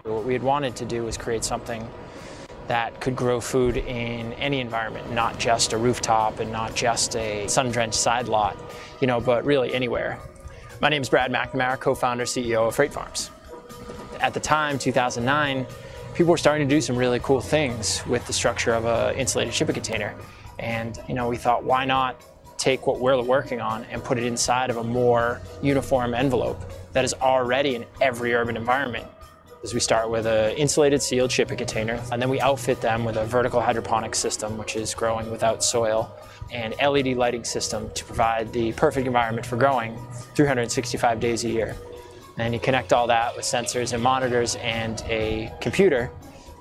What we had wanted to do was create something that could grow food in any environment, not just a rooftop and not just a sun-drenched side lot, but really anywhere. My name is Brad McNamara, co-founder, CEO of Freight Farms. At the time, 2009, people were starting to do some really cool things with the structure of an insulated shipping container. And we thought, why not take what we're working on and put it inside of a more uniform envelope that is already in every urban environment. As we start with an insulated sealed shipping container, and then we outfit them with a vertical hydroponic system, which is growing without soil, and LED lighting system to provide the perfect environment for growing 365 days a year. And you connect all that with sensors and monitors and a computer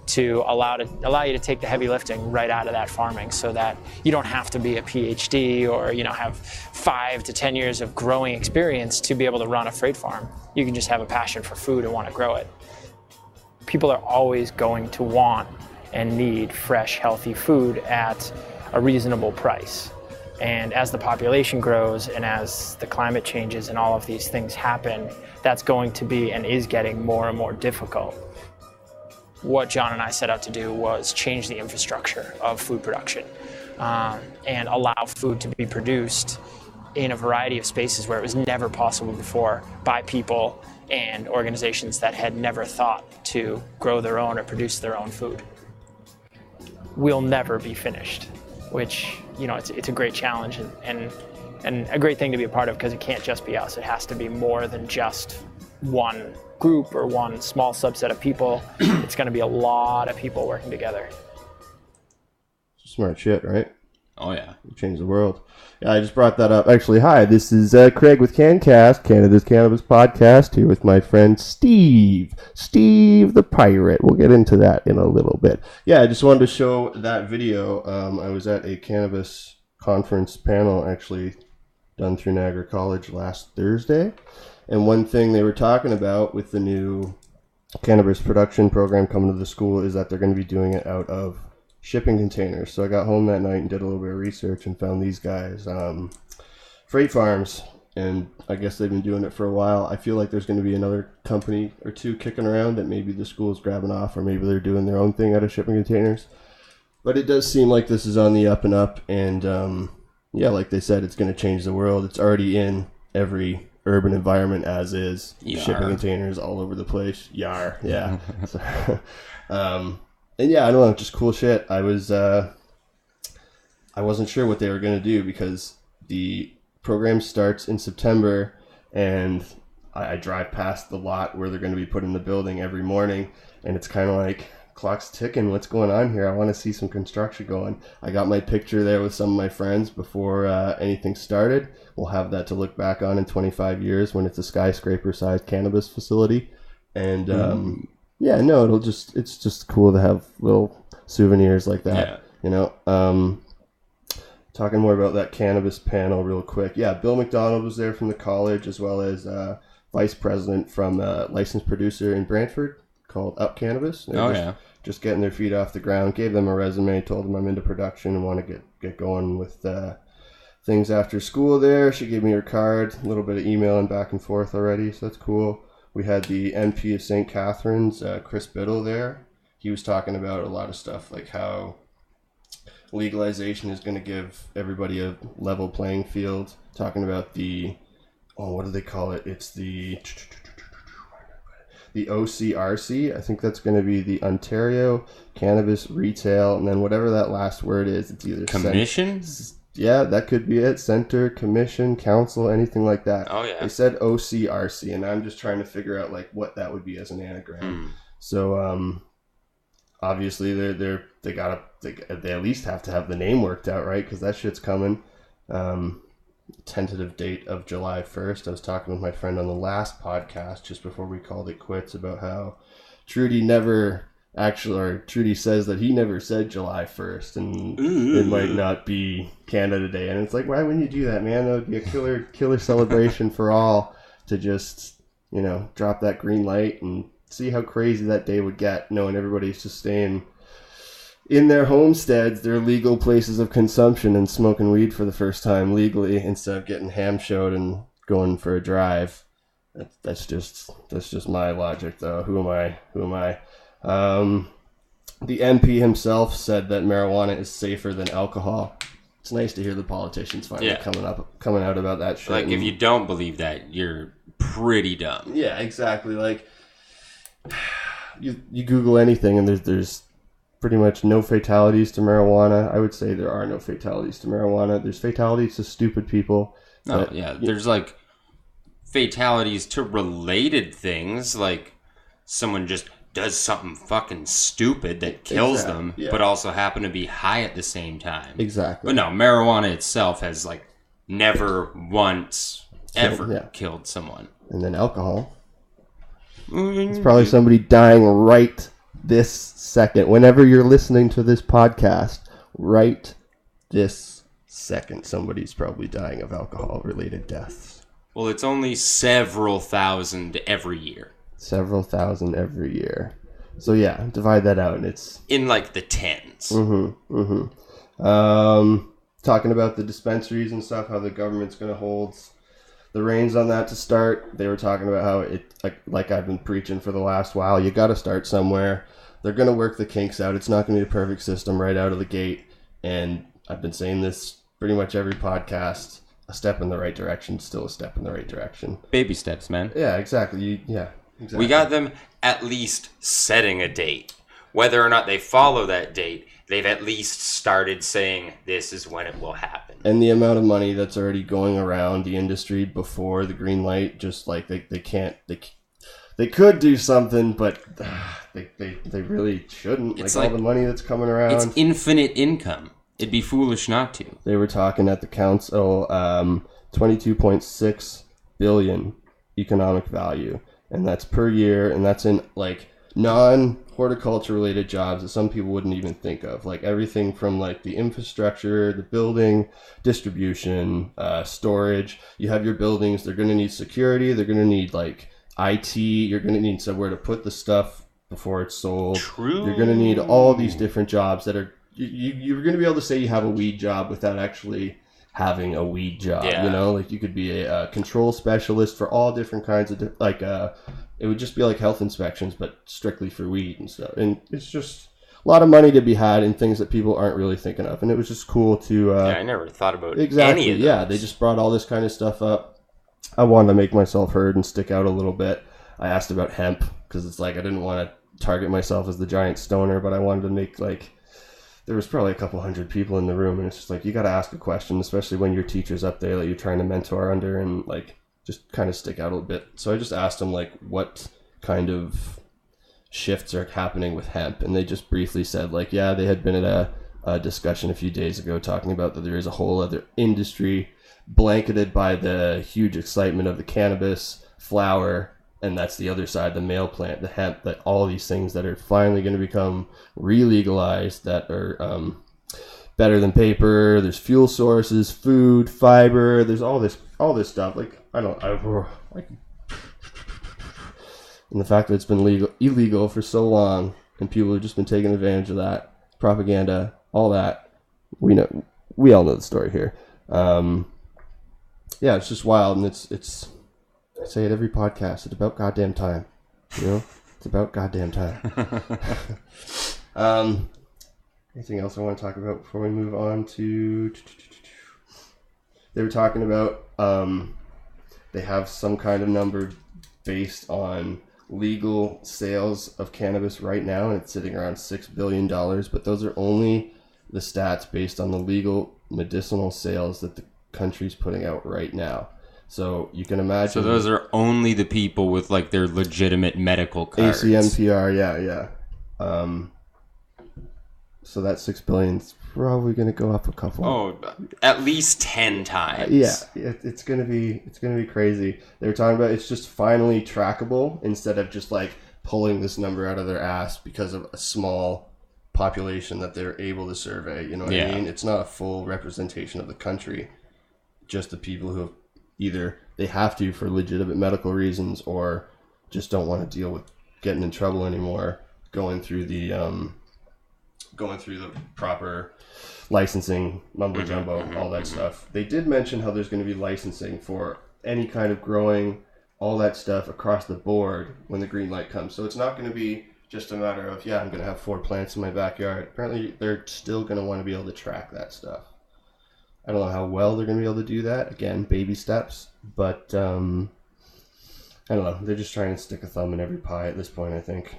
to allow you to take the heavy lifting right out of that farming, so that you don't have to be a PhD or have 5 to 10 years of growing experience to be able to run a freight farm. You can just have a passion for food and want to grow it. People are always going to want and need fresh, healthy food at a reasonable price. And as the population grows and as the climate changes and all of these things happen, that's going to be and is getting more and more difficult. What John and I set out to do was change the infrastructure of food production and allow food to be produced in a variety of spaces where it was never possible before by people and organizations that had never thought to grow their own or produce their own food. We'll never be finished, which, it's a great challenge and a great thing to be a part of, because it can't just be us. It has to be more than just one group or one small subset of people. It's going to be a lot of people working together. Smart shit, right? Oh, yeah. Change the world. Yeah, I just brought that up. Actually, hi, this is Craig with CANCAST, Canada's Cannabis podcast, here with my friend Steve the Pirate. We'll get into that in a little bit. Yeah, I just wanted to show that video. I was at a cannabis conference panel, actually, done through Niagara College last Thursday. And one thing they were talking about with the new cannabis production program coming to the school is that they're going to be doing it out of shipping containers. So I got home that night and did a little bit of research and found these guys, Freight Farms, and I guess they've been doing it for a while. I feel like there's going to be another company or two kicking around that maybe the school's grabbing off, or maybe they're doing their own thing out of shipping containers. But it does seem like this is on the up and up, and yeah, like they said, it's going to change the world. It's already in every urban environment as is. Yar. Shipping containers all over the place. Yar, yeah. So, and yeah, I don't know, just cool shit. I wasn't sure what they were going to do, because the program starts in September, and I drive past the lot where they're going to be putting the building every morning, and it's kind of like, clock's ticking, what's going on here? I want to see some construction going. I got my picture there with some of my friends before anything started. We'll have that to look back on in 25 years when it's a skyscraper-sized cannabis facility. And yeah, no, it's just cool to have little souvenirs like that. Yeah. Talking more about that cannabis panel real quick. Yeah, Bill McDonald was there from the college, as well as vice president from a licensed producer in Brantford called Up Cannabis. Just getting their feet off the ground. Gave them a resume, told them I'm into production and want to get going with things after school there. She gave me her card, a little bit of emailing back and forth already, so that's cool. We had the MP of St. Catharines, Chris Biddle, there. He was talking about a lot of stuff, like how legalization is going to give everybody a level playing field. Talking about the, what do they call it? It's the OCRC. I think that's going to be the Ontario Cannabis Retail, and then whatever that last word is, it's either commission. Yeah, that could be it. Center, commission, council, anything like that. Oh yeah. They said OCRC, and I'm just trying to figure out like what that would be as an anagram. So obviously they at least have to have the name worked out, right? Because that shit's coming. Tentative date of July 1st. I was talking with my friend on the last podcast just before we called it quits about how Trudy says that he never said July 1st, and it might not be Canada Day. And it's like, why wouldn't you do that, man? That would be a killer celebration for all to just, drop that green light and see how crazy that day would get, knowing everybody's just staying in their homesteads, their legal places of consumption, and smoking weed for the first time legally instead of getting ham showed and going for a drive. That's just my logic, though. Who am I? The MP himself said that marijuana is safer than alcohol. It's nice to hear the politicians finally coming out about that shit. Like, if you don't believe that, you're pretty dumb. Yeah, exactly. Like, you Google anything, and there's pretty much no fatalities to marijuana. I would say there are no fatalities to marijuana. There's fatalities to stupid people. Oh, yeah. There's, like, fatalities to related things, like someone just does something fucking stupid that kills them, but also happen to be high at the same time. Exactly. But no, marijuana itself has, like, never once ever killed someone. And then alcohol. It's probably somebody dying right this second. Whenever you're listening to this podcast, right this second, somebody's probably dying of alcohol-related deaths. Well, it's only several thousand every year. Several thousand every year. So yeah, divide that out, and it's in like the tens. Talking about the dispensaries and stuff, how the government's going to hold the reins on that to start. They were talking about how it, like I've been preaching for the last while, you got to start somewhere. They're going to work the kinks out. It's not going to be a perfect system right out of the gate. And I've been saying this pretty much every podcast. A step in the right direction, still a step in the right direction. Baby steps, man. Yeah, exactly. Exactly. We got them at least setting a date. Whether or not they follow that date, they've at least started saying this is when it will happen. And the amount of money that's already going around the industry before the green light, just like they could do something, but they really shouldn't. It's like all the money that's coming around. It's infinite income. It'd be foolish not to. They were talking at the council, 22.6 billion economic value, and that's per year, and that's in like non-horticulture related jobs that some people wouldn't even think of, like everything from like the infrastructure, the building, distribution, storage. You have your buildings, they're going to need security, they're going to need like IT, you're going to need somewhere to put the stuff before it's sold. True. You're going to need all these different jobs that are you're going to be able to say you have a weed job without actually having a weed job. You know, like you could be a control specialist for all different kinds of it would just be like health inspections, but strictly for weed and stuff. And it's just a lot of money to be had in things that people aren't really thinking of. And it was just cool to I never thought about exactly. any of those. Yeah, they just brought all this kind of stuff up. I wanted to make myself heard and stick out a little bit. I asked about hemp because it's like I didn't want to target myself as the giant stoner, but I wanted to make like. There was probably a couple hundred people in the room, and it's just like you got to ask a question, especially when your teacher's up there that you're trying to mentor under, and like just kind of stick out a little bit. So I just asked them like what kind of shifts are happening with hemp, and they just briefly said like, yeah, they had been at a discussion a few days ago talking about that there is a whole other industry blanketed by the huge excitement of the cannabis flower. And that's the other side, the male plant, the hemp, that all these things that are finally going to become re-legalized that are better than paper. There's fuel sources, food, fiber. There's all this stuff. Like and the fact that it's been illegal for so long, and people have just been taking advantage of that propaganda, all that. We all know the story here. Yeah, it's just wild, and it's. I say it every podcast. It's about goddamn time. You know? It's about goddamn time. Anything else I want to talk about before we move on to... They were talking about they have some kind of number based on legal sales of cannabis right now, and it's sitting around $6 billion, but those are only the stats based on the legal medicinal sales that the country's putting out right now. So you can imagine. So those are only the people with like their legitimate medical cards. ACNPR, yeah. So that $6 billion is probably going to go up a couple. Oh, at least 10 times. Yeah, it's gonna be crazy. They were talking about it's just finally trackable instead of just like pulling this number out of their ass because of a small population that they're able to survey. You know what I mean? It's not a full representation of the country. Just the people who have either they have to for legitimate medical reasons or just don't want to deal with getting in trouble anymore, going through the proper licensing, mumbo jumbo, all that stuff. They did mention how there's going to be licensing for any kind of growing all that stuff across the board when the green light comes. So it's not going to be just a matter of, I'm going to have 4 plants in my backyard. Apparently, they're still going to want to be able to track that stuff. I don't know how well they're going to be able to do that. Again, baby steps. But, I don't know. They're just trying to stick a thumb in every pie at this point, I think.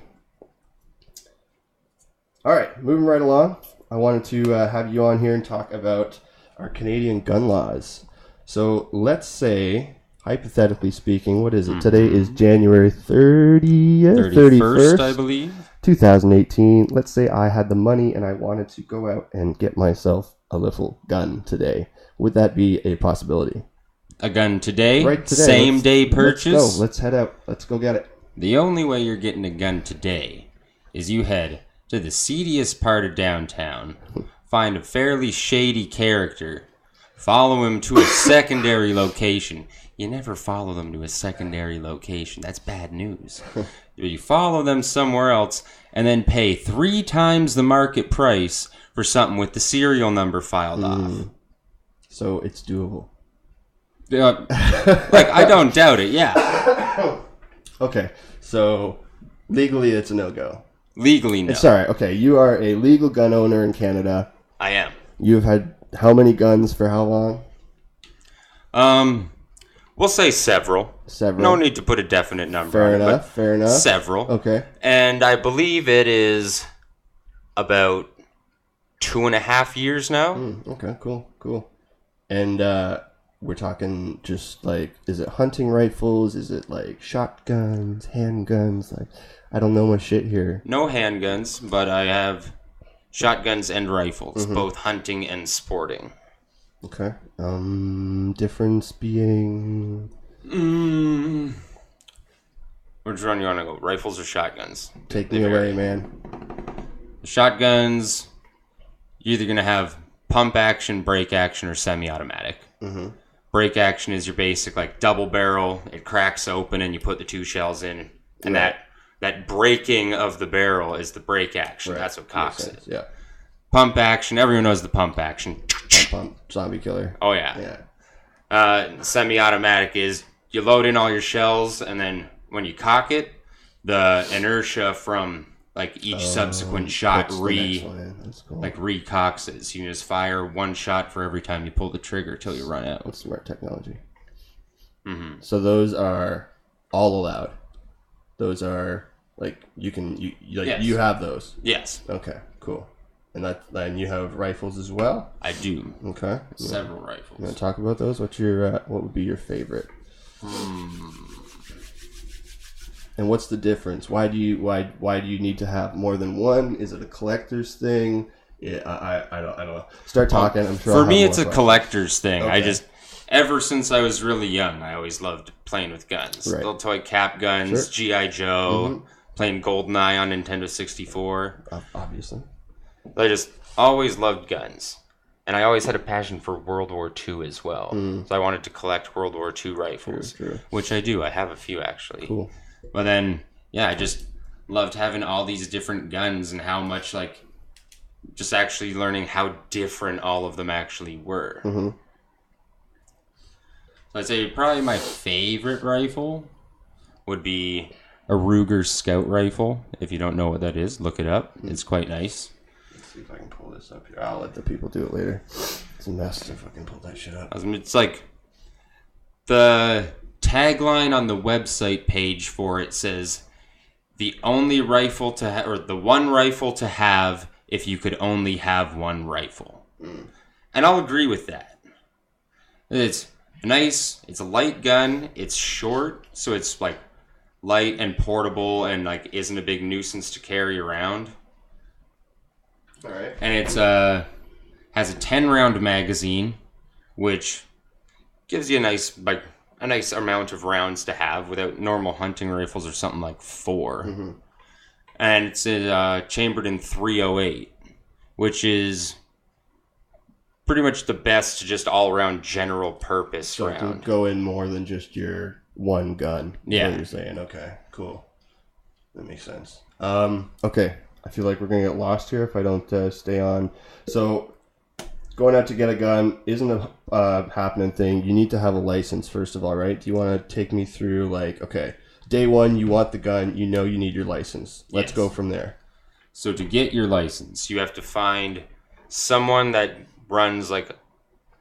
All right, moving right along. I wanted to have you on here and talk about our Canadian gun laws. So let's say, hypothetically speaking, what is it? Today is January 31st, I believe. 2018. Let's say I had the money and I wanted to go out and get myself a little gun today. Would that be a possibility? A gun today? Right today. Same day purchase? Let's go. Let's head out. Let's go get it. The only way you're getting a gun today is you head to the seediest part of downtown, find a fairly shady character, follow him to a secondary location. You never follow them to a secondary location. That's bad news. You follow them somewhere else and then pay 3 times the market price for something with the serial number filed off. So it's doable. I don't doubt it, yeah. Okay, so legally it's a no-go. Legally, no. Sorry, okay, you are a legal gun owner in Canada. I am. You've had how many guns for how long? We'll say several. Several. No need to put a definite number Fair on it, enough, fair enough. Several. Okay. And I believe it is about 2.5 years now. Okay, cool. And we're talking just like, is it hunting rifles? Is it like shotguns, handguns? Like, I don't know my shit here. No handguns, but I have shotguns and rifles, both hunting and sporting. Okay. Difference being... Which one you want to go? Rifles or shotguns? Take me away, man. The shotguns, you're either going to have pump action, break action, or semi-automatic. Break action is your basic, like, double barrel. It cracks open and you put the 2 shells in. And that breaking of the barrel is the break action. Right. That's what cocks it. Yeah. Pump action, everyone knows the pump action. Pump, zombie killer. Oh, yeah. Semi-automatic is you load in all your shells, and then when you cock it, the inertia from like each subsequent shot recocks it. So you just fire 1 shot for every time you pull the trigger till you run out. That's smart technology. So those are all allowed. Those are like you have those. Yes. Okay. Cool. And you have rifles as well? I do. Okay. Several rifles. You want to talk about those? What would be your favorite? And what's the difference? Why do you need to have more than one? Is it a collector's thing? I don't know. Start talking. I'm sure. For me, it's a collector's thing. Okay. Ever since I was really young, I always loved playing with guns. Right. Little toy cap guns, G.I. Joe, playing GoldenEye on Nintendo 64. Obviously. I just always loved guns. And I always had a passion for World War II as well. So I wanted to collect World War II rifles, True. which I do. I have a few, actually. Cool. But then, I just loved having all these different guns and how much, like, just actually learning how different all of them actually were. So I'd say probably my favorite rifle would be a Ruger Scout rifle. If you don't know what that is, look it up. It's quite nice. See if I can pull this up here. I'll let the people do it later. It's a mess if I can pull that shit up. It's like the tagline on the website page for it says the only rifle to or the one rifle to have if you could only have one rifle. And I'll agree with that. It's nice. It's a light gun. It's short, so it's like light and portable and like isn't a big nuisance to carry around. All right. And it's has a 10-round magazine, which gives you a nice amount of rounds to have without normal hunting rifles or something like 4. And it's chambered in .308, which is pretty much the best just all-around general purpose round. So to go in more than just your one gun. Yeah. What you're saying. Okay, cool. That makes sense. Okay. I feel like we're going to get lost here if I don't stay on. So going out to get a gun isn't a happening thing. You need to have a license, first of all, right? Do you want to take me through, like, okay, day one, you want the gun, you know you need your license. Let's go from there. So to get your license, you have to find someone that runs, like,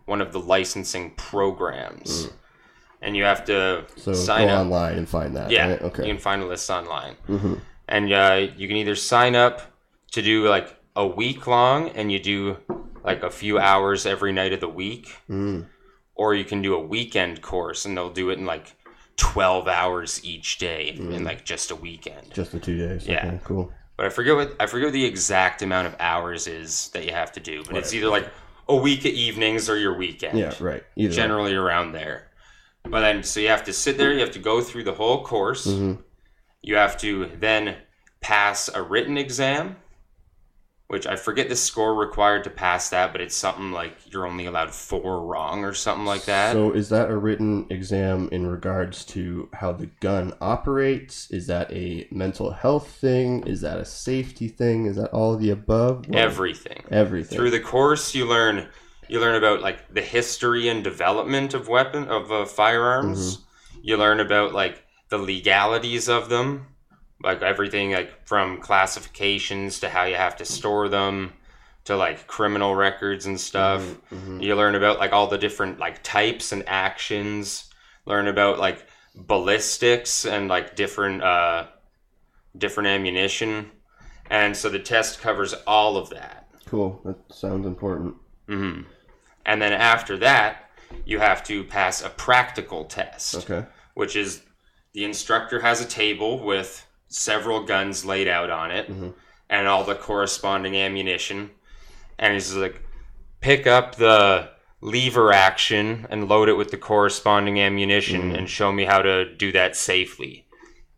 one of the licensing programs. And you have to sign up. Online and find that, yeah, right? Okay. You can find a list online. And you can either sign up to do, like, a week long, and you do like a few hours every night of the week, or you can do a weekend course, and they'll do it in like 12 hours each day in like just a weekend. Just the 2 days. Yeah, okay, cool. But I forget what the exact amount of hours is that you have to do. But it's either like a week of evenings or your weekend. Yeah, right. Either generally around there. But then, so you have to sit there. You have to go through the whole course. You have to then pass a written exam, which I forget the score required to pass that, but it's something like you're only allowed 4 wrong or something like that. So is that a written exam in regards to how the gun operates? Is that a mental health thing? Is that a safety thing? Is that all of the above? What? Everything. Through the course, you learn about like the history and development of firearms. You learn about like the legalities of them. Like everything, like from classifications to how you have to store them, to like criminal records and stuff. You learn about like all the different like types and actions. Learn about like ballistics and like different ammunition. And so the test covers all of that. Cool. That sounds important. And then after that, you have to pass a practical test. Okay. Which is the instructor has a table with several guns laid out on it and all the corresponding ammunition, and he's like, pick up the lever action and load it with the corresponding ammunition and show me how to do that safely.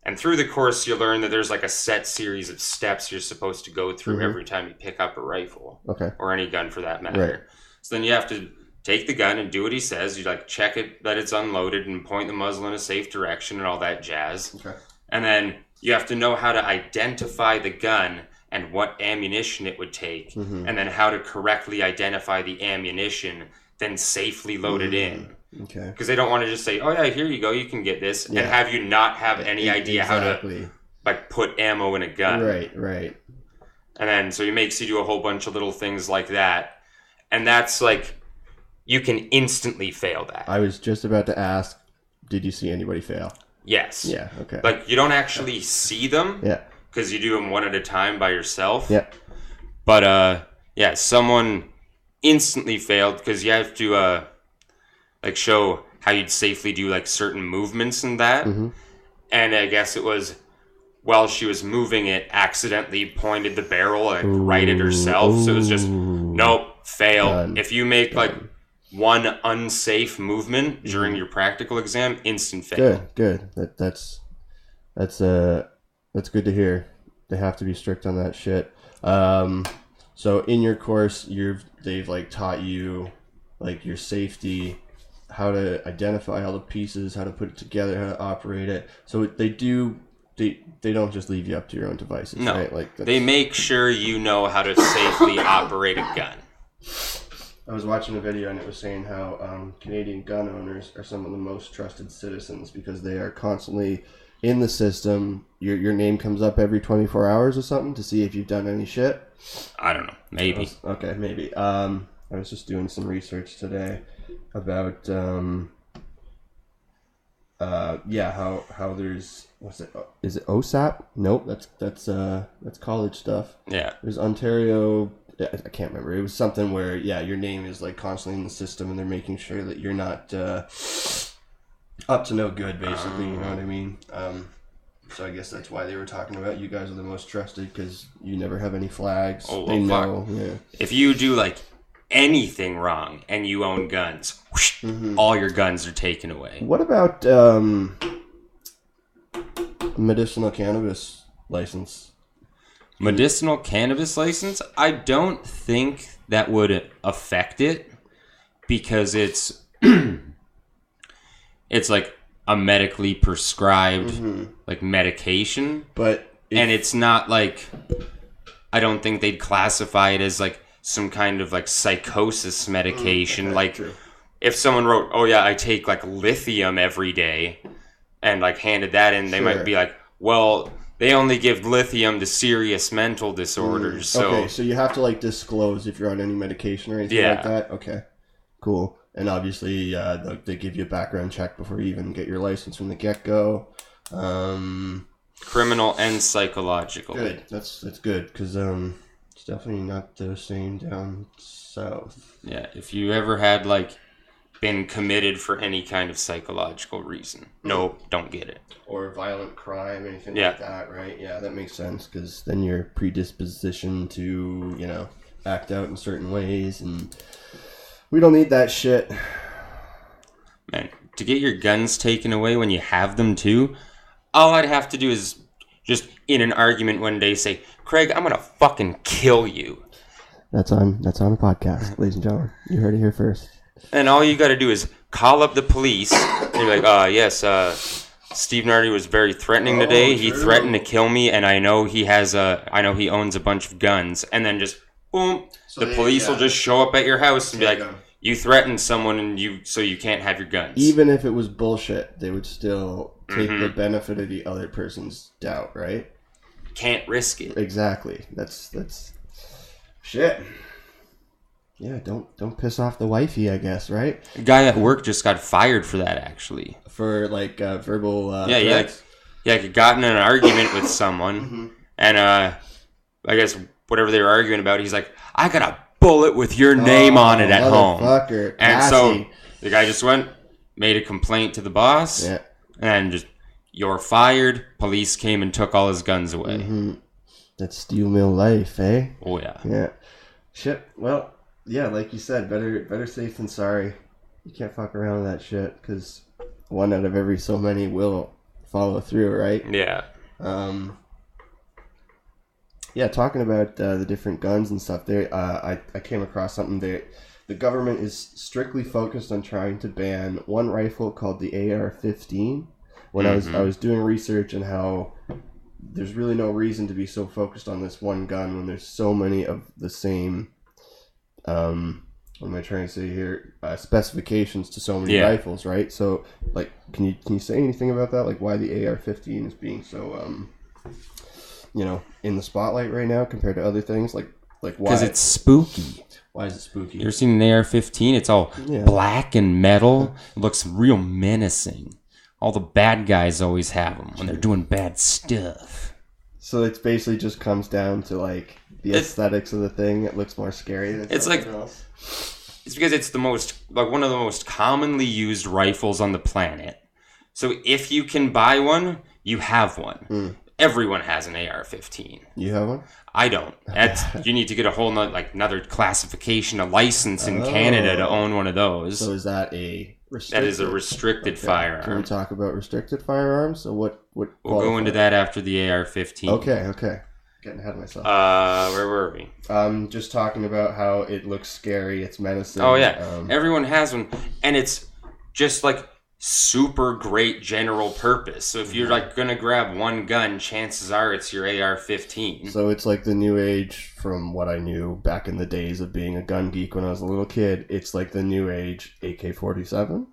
And through the course, you learn that there's like a set series of steps you're supposed to go through every time you pick up a rifle, or any gun for that matter. Right. So then you have to take the gun and do what he says. You like check it that it's unloaded and point the muzzle in a safe direction and all that jazz. Okay. And then you have to know how to identify the gun and what ammunition it would take, and then how to correctly identify the ammunition, then safely load it in. Okay. Because they don't want to just say, oh yeah, here you go, you can get this, and have you not have any idea how to like put ammo in a gun. Right. And then so he makes you do a whole bunch of little things like that. And that's like, you can instantly fail that. I was just about to ask, did you see anybody fail? Yes. Yeah, okay. Like, you don't actually see them. Yeah. Because you do them one at a time by yourself. Yeah. But, someone instantly failed because you have to, like, show how you'd safely do, like, certain movements and that. And I guess it was, while she was moving it, accidentally pointed the barrel, like, right at herself. So it was just, nope, fail. Done. If you make, like, one unsafe movement during your practical exam, instant fail. Good. That's good to hear. They have to be strict on that shit. So in your course, they've like taught you like your safety, how to identify all the pieces, how to put it together, how to operate it. So they don't just leave you up to your own devices, no, right? Like they make sure you know how to safely operate a gun. I was watching a video and it was saying how Canadian gun owners are some of the most trusted citizens because they are constantly in the system. Your name comes up every 24 hours or something to see if you've done any shit. I don't know. Maybe. Maybe. I was just doing some research today about how there's is it OSAP? Nope, that's college stuff. Yeah. There's Ontario. I can't remember. It was something where, your name is like constantly in the system and they're making sure that you're not up to no good, basically. You know what I mean? So I guess that's why they were talking about you guys are the most trusted because you never have any flags. Oh, they know. Yeah. If you do like anything wrong and you own guns, whoosh, all your guns are taken away. What about medicinal cannabis license? Medicinal cannabis license? I don't think that would affect it because it's it's like a medically prescribed like medication, but it's not like, I don't think they'd classify it as like some kind of like psychosis medication. Okay, like true. If someone wrote, "Oh yeah, I take like lithium every day," and like handed that in, they might be like, "Well, they only give lithium to serious mental disorders." So you have to like disclose if you're on any medication or anything like that. Okay, cool. And obviously, they give you a background check before you even get your license from the get-go. Criminal and psychological. Good. That's good because it's definitely not the same down south. Yeah, if you ever had like been committed for any kind of psychological reason, nope, don't get it. Or violent crime, anything like that, right? Yeah, that makes sense because then you're predisposition to act out in certain ways, and we don't need that shit. Man, to get your guns taken away when you have them too, all I'd have to do is just in an argument one day say, "Craig, I'm gonna fucking kill you." That's on the podcast, ladies and gentlemen. You heard it here first. And all you gotta do is call up the police and be like, yes, Steve Nardi was very threatening today. He threatened to kill me, and I know he owns a bunch of guns. And then just boom, the police will just show up at your house and be like, "You threatened someone, and so you can't have your guns." Even if it was bullshit, they would still take the benefit of the other person's doubt, right? Can't risk it. Exactly. That's shit. Yeah, don't piss off the wifey, I guess, right? A guy at work just got fired for that, actually. For like verbal. He got in an argument with someone, and I guess whatever they were arguing about, he's like, "I got a bullet with your name on it at home." And so the guy just made a complaint to the boss, and just, "You're fired." Police came and took all his guns away. Mm-hmm. That's steel mill life, eh? Oh yeah. Yeah. Shit. Well, yeah, like you said, better safe than sorry. You can't fuck around with that shit because one out of every so many will follow through, right? Yeah. Yeah, talking about the different guns and stuff, I came across something that the government is strictly focused on trying to ban one rifle called the AR-15. When I was doing research and how there's really no reason to be so focused on this one gun when there's so many of the same, what am I trying to say here? Specifications to so many rifles, right? So, like, can you say anything about that? Like, why the AR-15 is being so in the spotlight right now compared to other things? Like why? Because it's spooky. Why is it spooky? You ever seen an AR-15? It's all black and metal. It looks real menacing. All the bad guys always have them when they're doing bad stuff. So it basically just comes down to like the aesthetics of the thing. It looks more scary than something else. It's because it's one of the most commonly used rifles on the planet. So if you can buy one, you have one. Everyone has an AR-15. You have one? I don't. You need to get a whole another classification, a license in Canada to own one of those. So is that a restricted? That is a restricted firearm. Can we talk about restricted firearms? So what we'll go into that after the AR-15. Okay. Getting ahead of myself. Where were we? Just talking about how it looks scary. It's menacing. Oh yeah, everyone has one, and it's just like super great general purpose. So if you're like gonna grab one gun, chances are it's your AR-15. So it's like the new age from what I knew back in the days of being a gun geek when I was a little kid. It's like the new age AK-47.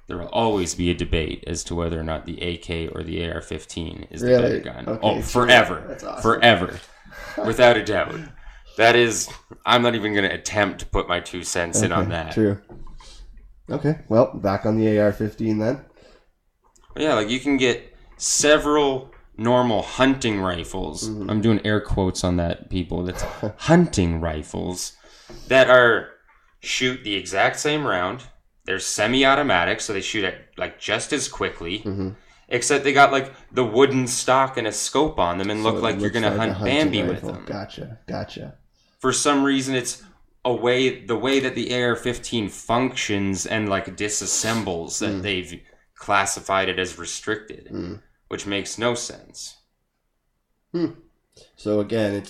There will always be a debate as to whether or not the AK or the AR-15 is the better gun. Okay, forever. That's awesome. Forever. Without a doubt. That is, I'm not even going to attempt to put my 2 cents in on that. True. Okay, well, back on the AR-15 then. Yeah, like you can get several normal hunting rifles. I'm doing air quotes on that, people. That's hunting rifles that shoot the exact same round. They're semi-automatic, so they shoot at like just as quickly. Except they got like the wooden stock and a scope on them and look like you're going to hunt Bambi with them. Gotcha. For some reason, it's the way that the AR-15 functions and like disassembles that they've classified it as restricted, which makes no sense. So again,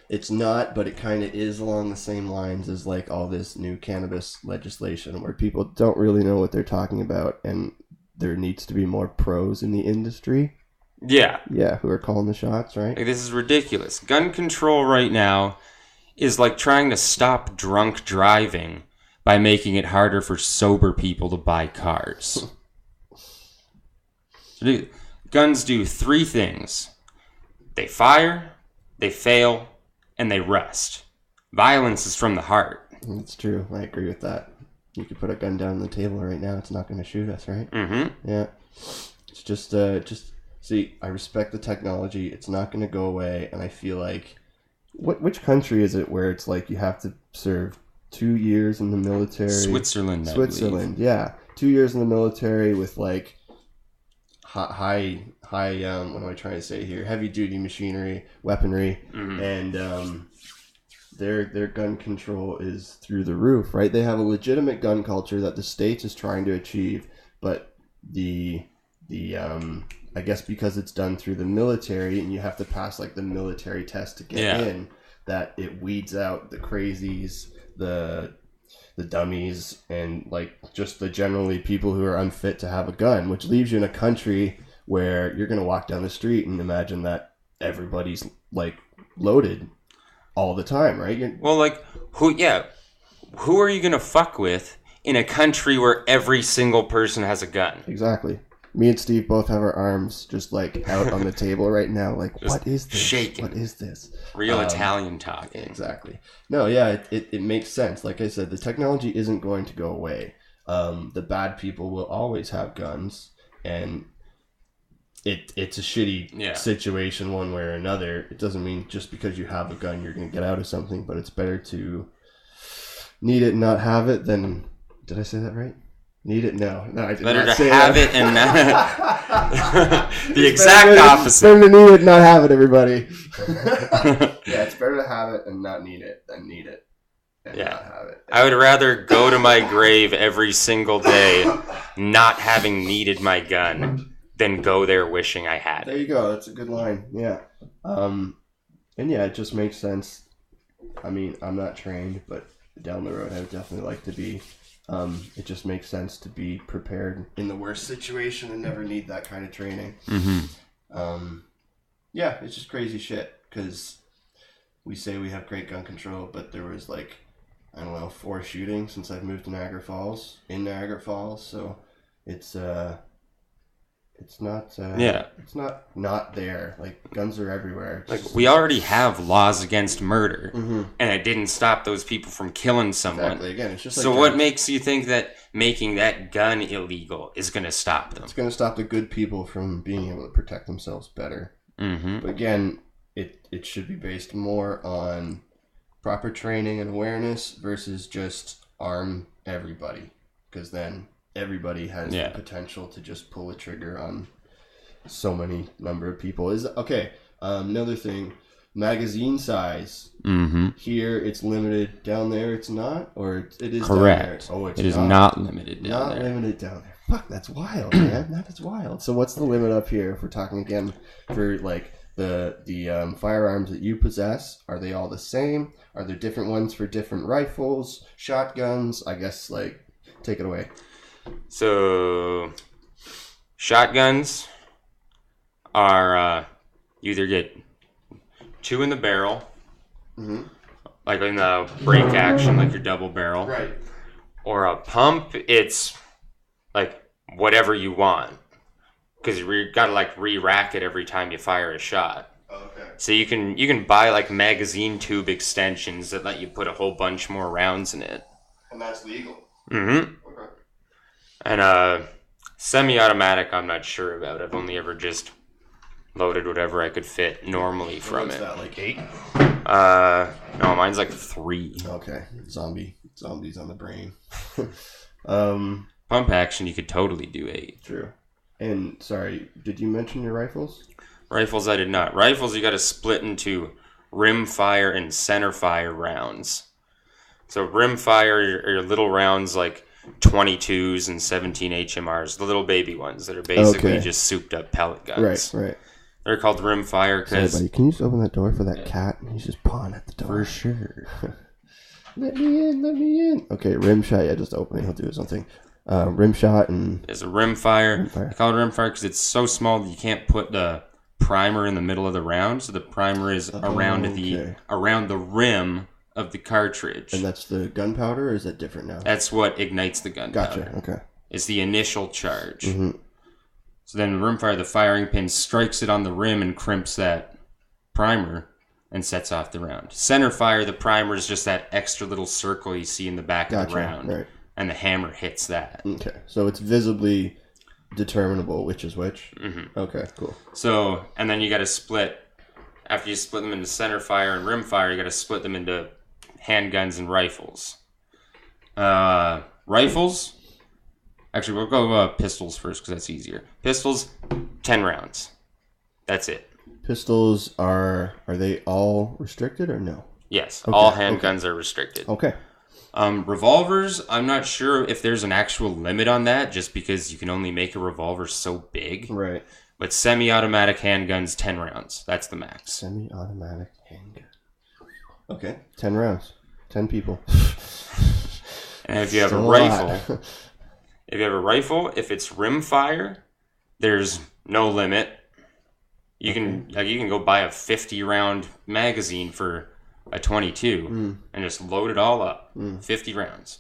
it's not, but it kind of is along the same lines as like all this new cannabis legislation where people don't really know what they're talking about, and there needs to be more pros in the industry. Yeah, who are calling the shots, right? Like, this is ridiculous. Gun control right now is like trying to stop drunk driving by making it harder for sober people to buy cars. Guns do 3 things. They fire, they fail, and they rust. Violence is from the heart. It's true. I agree with that. You could put a gun down on the table right now. It's not going to shoot us, right? Mm-hmm. Yeah. It's just see, I respect the technology. It's not going to go away. And I feel like, which country is it where it's like you have to serve 2 years in the military? Switzerland, I believe. Yeah. 2 years in the military with like high, what am I trying to say here? Heavy duty machinery, weaponry, and their gun control is through the roof, right? They have a legitimate gun culture that the States is trying to achieve, but the I guess because it's done through the military and you have to pass like the military test to get in, that it weeds out the crazies, the dummies, and like just the generally people who are unfit to have a gun, which leaves you in a country where you're going to walk down the street and imagine that everybody's like loaded all the time, right? Well, like, who are you going to fuck with in a country where every single person has a gun? Exactly. Me and Steve both have our arms just like out on the table right now. Like, just what is this? Shaking. What is this? Real Italian talking. Exactly. No, yeah, it makes sense. Like I said, the technology isn't going to go away. The bad people will always have guns, and it's a shitty situation one way or another. It doesn't mean just because you have a gun you're going to get out of something, but it's better to need it and not have it than... Did I say that right? Need it? No, I did better not to say have that. it and not... The exact opposite. It's better to need it and not have it, everybody. Yeah, it's better to have it and not need it than need it and not have it. I would rather go to my grave every single day not having needed my gun than go there wishing I had it. There you go. That's a good line. Yeah. And yeah, it just makes sense. I mean, I'm not trained, but down the road, I would definitely like to be. It just makes sense to be prepared in the worst situation and never need that kind of training. Mm-hmm. Yeah, it's just crazy shit because we say we have great gun control, but there was like, I don't know, 4 shootings since I've moved to Niagara Falls, so it's not it's not there. Like, guns are everywhere. Like, we already have laws against murder, and it didn't stop those people from killing someone. Exactly. Again, it's just like so what makes you think that making that gun illegal is going to stop them? It's going to stop the good people from being able to protect themselves better. But again, it should be based more on proper training and awareness versus just arm everybody, because then everybody has the potential to just pull a trigger on so many number of people. Another thing, magazine size. Here it's limited, down there it's not, or it is correct. Down there. It is not limited down there. Not limited down there. Fuck, that's wild, man. That is wild. So what's the limit up here? If we're talking again for like the firearms that you possess, are they all the same? Are there different ones for different rifles, shotguns? I guess, like, take it away. So, shotguns are you either get 2 in the barrel, like in the break action, like your double barrel, right? Or a pump. It's like whatever you want, because you gotta like re-rack it every time you fire a shot. Okay. So you can buy like magazine tube extensions that let you put a whole bunch more rounds in it. And that's legal. Okay. And semi-automatic, I'm not sure about. I've only ever just loaded whatever I could fit normally from it. What's that, like 8? No, mine's like 3. Okay. Zombies on the brain. Pump action, you could totally do 8. True. And, sorry, did you mention your rifles? Rifles, I did not. Rifles, you got to split into rim fire and center fire rounds. So rim fire are your little rounds like 22s and 17 HMRs, the little baby ones that are basically just souped up pellet guns. Right. They're called rim fire because... Sorry, buddy, can you just open that door for that cat? He's just pawing at the door. For sure. Let me in. Okay, rim shot. Yeah, just open it. He'll do his own thing. Rim shot and... There's a rim fire. I call it rim fire because it's so small that you can't put the primer in the middle of the round. So the primer is around the rim of the cartridge. And that's the gunpowder, or is that different now? That's what ignites the gunpowder. Gotcha, okay. It's the initial charge. Mm-hmm. So then rimfire, the firing pin strikes it on the rim and crimps that primer and sets off the round. Center fire, the primer is just that extra little circle you see in the back of the round. Right. And the hammer hits that. Okay, so it's visibly determinable which is which? Mm-hmm. Okay, cool. So, and then you got to split, after you split them into center fire and rim fire, you got to split them into handguns and rifles. Rifles, actually we'll go pistols first because that's easier. Pistols, 10 rounds. That's it. Pistols are they all restricted or no? Yes, okay, all handguns are restricted. Okay. Revolvers, I'm not sure if there's an actual limit on that, just because you can only make a revolver so big. Right. But semi-automatic handguns, 10 rounds. That's the max. Semi-automatic handgun. Okay, 10 rounds. 10 people. And if you have a rifle, if it's rim fire, there's no limit. You can go buy a 50-round magazine for a 22 and just load it all up. 50 rounds.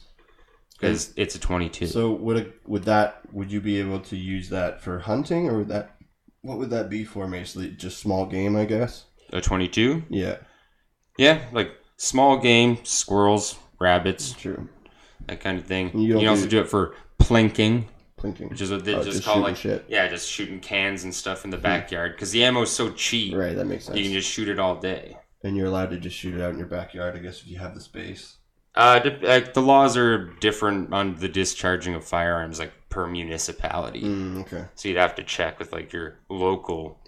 Because it's a 22. So would you be able to use that for hunting, or what would that be for, mostly? Just small game, I guess? A 22? Yeah. Yeah, like small game, squirrels, rabbits. True. That kind of thing. You can also do it for plinking. Plinking. Which is what they just call like shit. Yeah, just shooting cans and stuff in the backyard. Because the ammo is so cheap. Right, that makes sense. You can just shoot it all day. And you're allowed to just shoot it out in your backyard, I guess, if you have the space. The laws are different on the discharging of firearms, like per municipality. Okay. So you'd have to check with like your local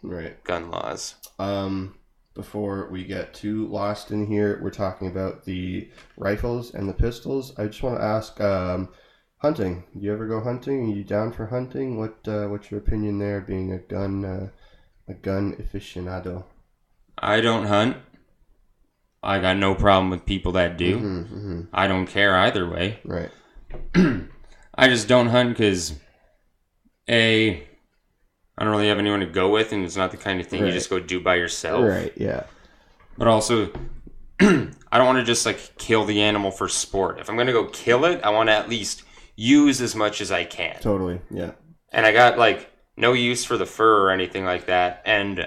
gun laws. Before we get too lost in here, we're talking about the rifles and the pistols. I just want to ask, hunting. Do you ever go hunting? Are you down for hunting? What's your opinion there, being a gun aficionado? I don't hunt. I got no problem with people that do. I don't care either way. Right. I just don't hunt because, I don't really have anyone to go with, and it's not the kind of thing you just go do by yourself. Right, yeah. But also, I don't want to just like kill the animal for sport. If I'm going to go kill it, I want to at least use as much as I can. Totally, yeah. And I got like no use for the fur or anything like that. And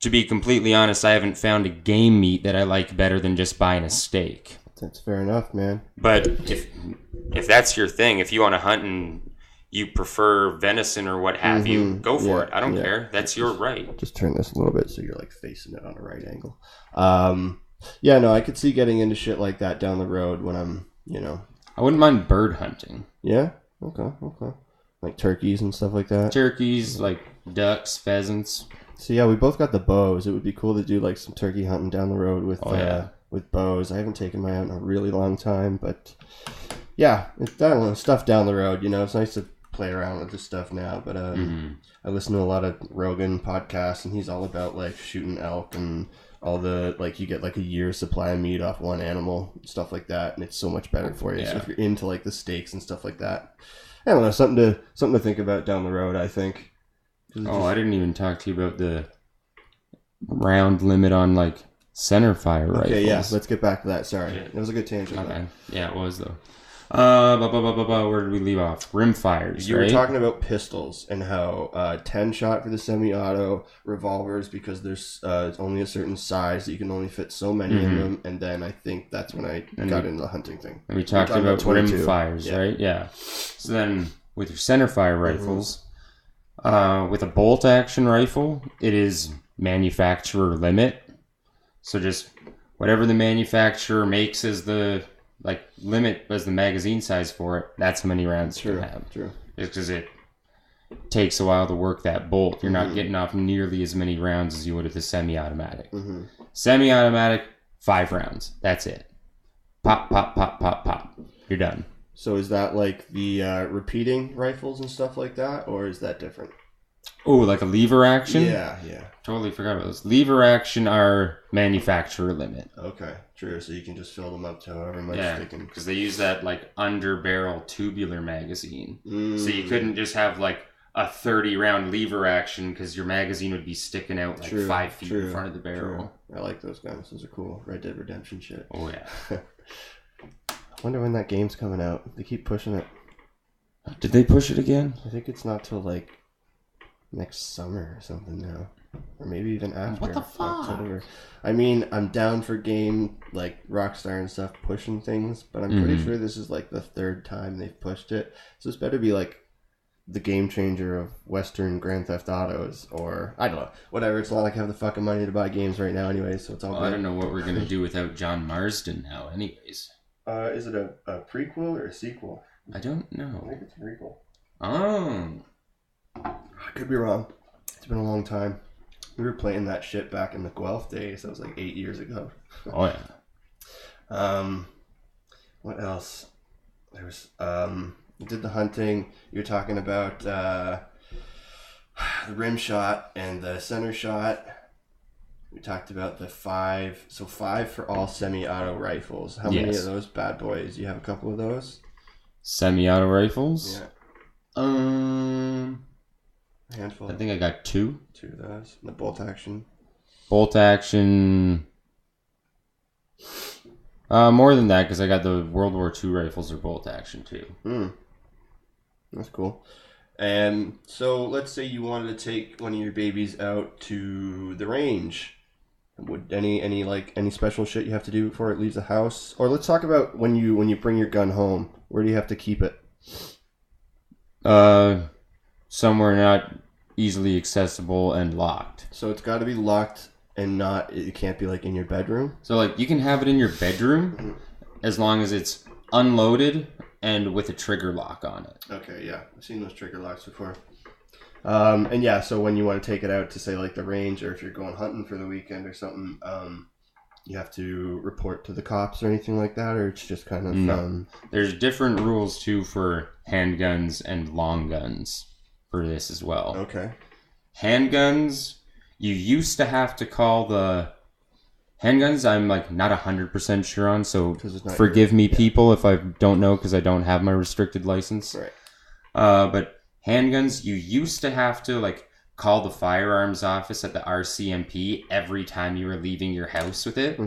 to be completely honest, I haven't found a game meat that I like better than just buying a steak. That's fair enough, man. But if that's your thing, if you want to hunt and you prefer venison or what have you, go for it. I don't care. That's your right. Just turn this a little bit so you're like facing it on a right angle. Yeah, no, I could see getting into shit like that down the road when I'm, I wouldn't mind bird hunting. Yeah? Okay. Like turkeys and stuff like that? Turkeys, like ducks, pheasants. So yeah, we both got the bows. It would be cool to do like some turkey hunting down the road with bows. I haven't taken mine out in a really long time, but yeah, I don't know, stuff down the road. It's nice to play around with this stuff now. But I listen to a lot of Rogan podcasts, and he's all about like shooting elk and all the you get like a year's supply of meat off one animal, stuff like that, and it's so much better for you. Yeah. So if you're into like the steaks and stuff like that, I don't know, something to think about down the road, I think. I didn't even talk to you about the round limit on like center fire rifles. Okay, yeah, let's get back to that. Sorry, it was a good tangent. Okay. Yeah, it was though. Where did we leave off? Rim fires. You were talking about pistols and how 10 shot for the semi-auto, revolvers because there's only a certain size that you can only fit so many in them, and then I think that's when I got into the hunting thing. And we talked about rim fires, right? Yeah. So then with your center fire rifles. With a bolt action rifle, it is manufacturer limit. So just whatever the manufacturer makes as the limit as the magazine size for it, that's how many rounds you have. True. Just because it takes a while to work that bolt. You're not getting off nearly as many rounds as you would with a semi-automatic. Semi-automatic, 5 rounds. That's it. Pop, pop, pop, pop, pop. You're done. So is that like the repeating rifles and stuff like that, or is that different? Oh, like a lever action? Yeah. Totally forgot about those. Lever action are manufacturer limit. Okay, true. So you can just fill them up to however much they can. Because they use that like under barrel tubular magazine. So you couldn't just have like a 30-round lever action because your magazine would be sticking out like 5 feet in front of the barrel. True. I like those guns. Those are cool. Red Dead Redemption shit. Oh, yeah. I wonder when that game's coming out. They keep pushing it. Did they push it again? I think it's not till like next summer or something now. Or maybe even after. What the fuck? October. I mean, I'm down for game like Rockstar and stuff pushing things, but I'm pretty sure this is like the 3rd time they've pushed it. So this better be like the game changer of Western Grand Theft Autos, or I don't know, whatever. It's not like I have the fucking money to buy games right now anyway, so it's all good. I don't know what we're gonna do without John Marsden now anyways. Is it a prequel or a sequel? I don't know. I think it's a prequel. Oh. I could be wrong. It's been a long time. We were playing that shit back in the Guelph days. That was like 8 years ago. Oh, yeah. What else? There was, we did the hunting. You were talking about the rim shot and the center shot. We talked about the 5. So 5 for all semi-auto rifles. How many of those bad boys? You have a couple of those? Semi-auto rifles? Yeah. Handful. I think I got 2. 2 of those. And the bolt action. Bolt action. More than that, because I got the World War II rifles are bolt action too. That's cool. And so let's say you wanted to take one of your babies out to the range. Would any special shit you have to do before it leaves the house? Or let's talk about when you bring your gun home. Where do you have to keep it? Somewhere not easily accessible and locked. So it's got to be locked and it can't be like in your bedroom? So like you can have it in your bedroom as long as it's unloaded and with a trigger lock on it. Okay, yeah. I've seen those trigger locks before. And yeah, so when you want to take it out to say like the range, or if you're going hunting for the weekend or something, you have to report to the cops or anything like that, or it's just kind of... No. There's different rules too for handguns and long guns for this as well. Okay. Handguns, you used to have to call the... Handguns, I'm like not 100% sure on, so forgive me people if I don't know because I don't have my restricted license. Right. But handguns, you used to have to like call the firearms office at the RCMP every time you were leaving your house with it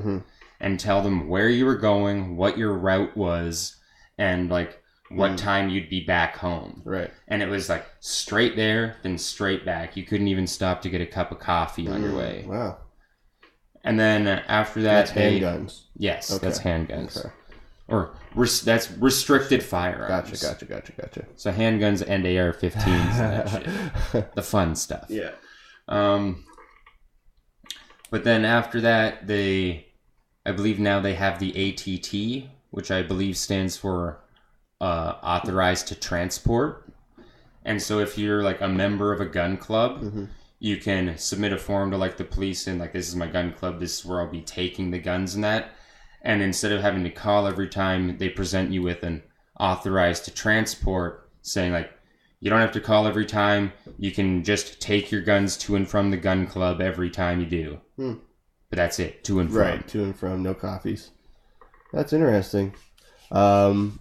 and tell them where you were going, what your route was, and like what time you'd be back home. Right. And it was like straight there, then straight back. You couldn't even stop to get a cup of coffee on your way. Wow. And then after that, that's handguns. Yes, okay. That's handguns. Okay. Or that's restricted firearms. Gotcha. So handguns and AR-15s and that shit. The fun stuff. Yeah. But then after that, I believe now they have the ATT, which I believe stands for authorized to transport. And so if you're like a member of a gun club, you can submit a form to like the police and like, this is my gun club, this is where I'll be taking the guns and that. And instead of having to call every time, they present you with an authorized to transport saying like, you don't have to call every time. You can just take your guns to and from the gun club every time you do. But that's it, to and from. Right, to and from, no coffees. That's interesting. Now,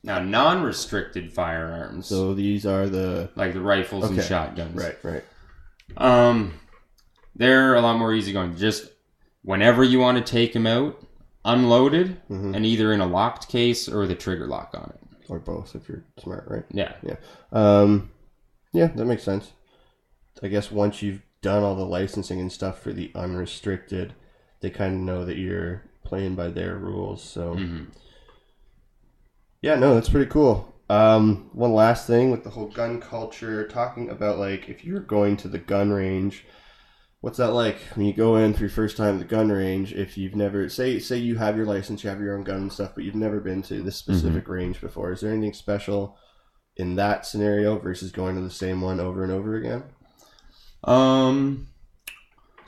non-restricted firearms. So these are the... like the rifles and shotguns. Right. They're a lot more easygoing. Just whenever you want to take them out, unloaded, and either in a locked case or with a trigger lock on it. Or both if you're smart, right? Yeah. Yeah, that makes sense. I guess once you've done all the licensing and stuff for the unrestricted, they kind of know that you're playing by their rules. So, yeah, no, that's pretty cool. One last thing with the whole gun culture, talking about like if you're going to the gun range, what's that like when you go in for your first time at the gun range? If you've never, say you have your license, you have your own gun and stuff, but you've never been to this specific range before. Is there anything special in that scenario versus going to the same one over and over again? A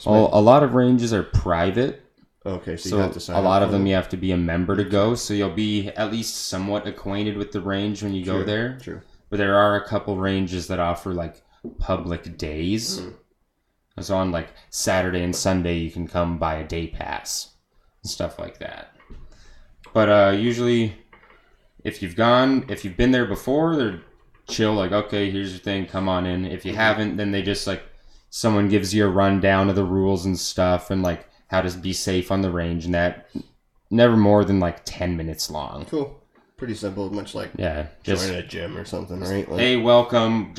lot of ranges are private. Okay, so you have to sign a lot of them you have to be a member to go, so you'll be at least somewhat acquainted with the range when you go there. True. But there are a couple ranges that offer like public days. So on like Saturday and Sunday you can come buy a day pass and stuff like that. But usually if you've been there before, chill, like, okay, here's your thing, come on in. If you haven't, then they just like, someone gives you a rundown of the rules and stuff and like how to be safe on the range, and that never more than like 10 minutes long. Cool. Pretty simple, much like just joining a gym or something, right? Like, hey, welcome.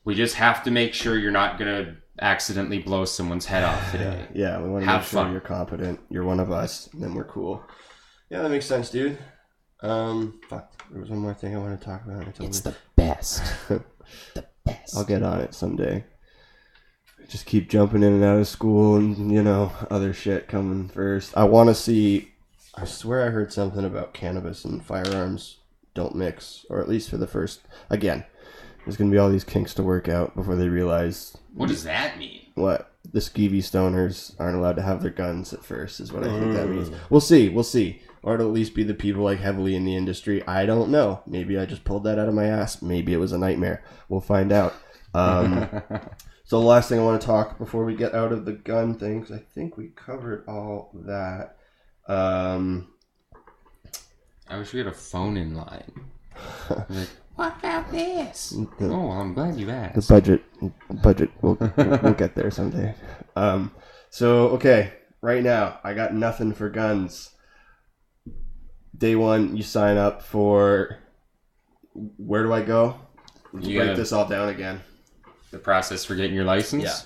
We just have to make sure you're not gonna accidentally blow someone's head off today. Yeah, we want to make sure you're competent. You're one of us, and then we're cool. Yeah, that makes sense, dude. Fuck. There was one more thing I want to talk about. It's the best. The best. I'll get on it someday. Just keep jumping in and out of school and, other shit coming first. I want to see... I swear I heard something about cannabis and firearms don't mix, or at least for the first... Again, there's going to be all these kinks to work out before they realize... What does that mean? What? The skeevy stoners aren't allowed to have their guns at first, is what I think that means. We'll see. Or it'll at least be the people like heavily in the industry. I don't know. Maybe I just pulled that out of my ass. Maybe it was a nightmare. We'll find out. So the last thing I want to talk before we get out of the gun thing, because I think we covered all that. I wish we had a phone-in line. Like, what about this? Oh, I'm glad you asked. The budget. We'll get there someday. So okay, right now I got nothing for guns. Day one, you sign up for. Where do I go? You break this all down again. The process for getting your license? Yeah.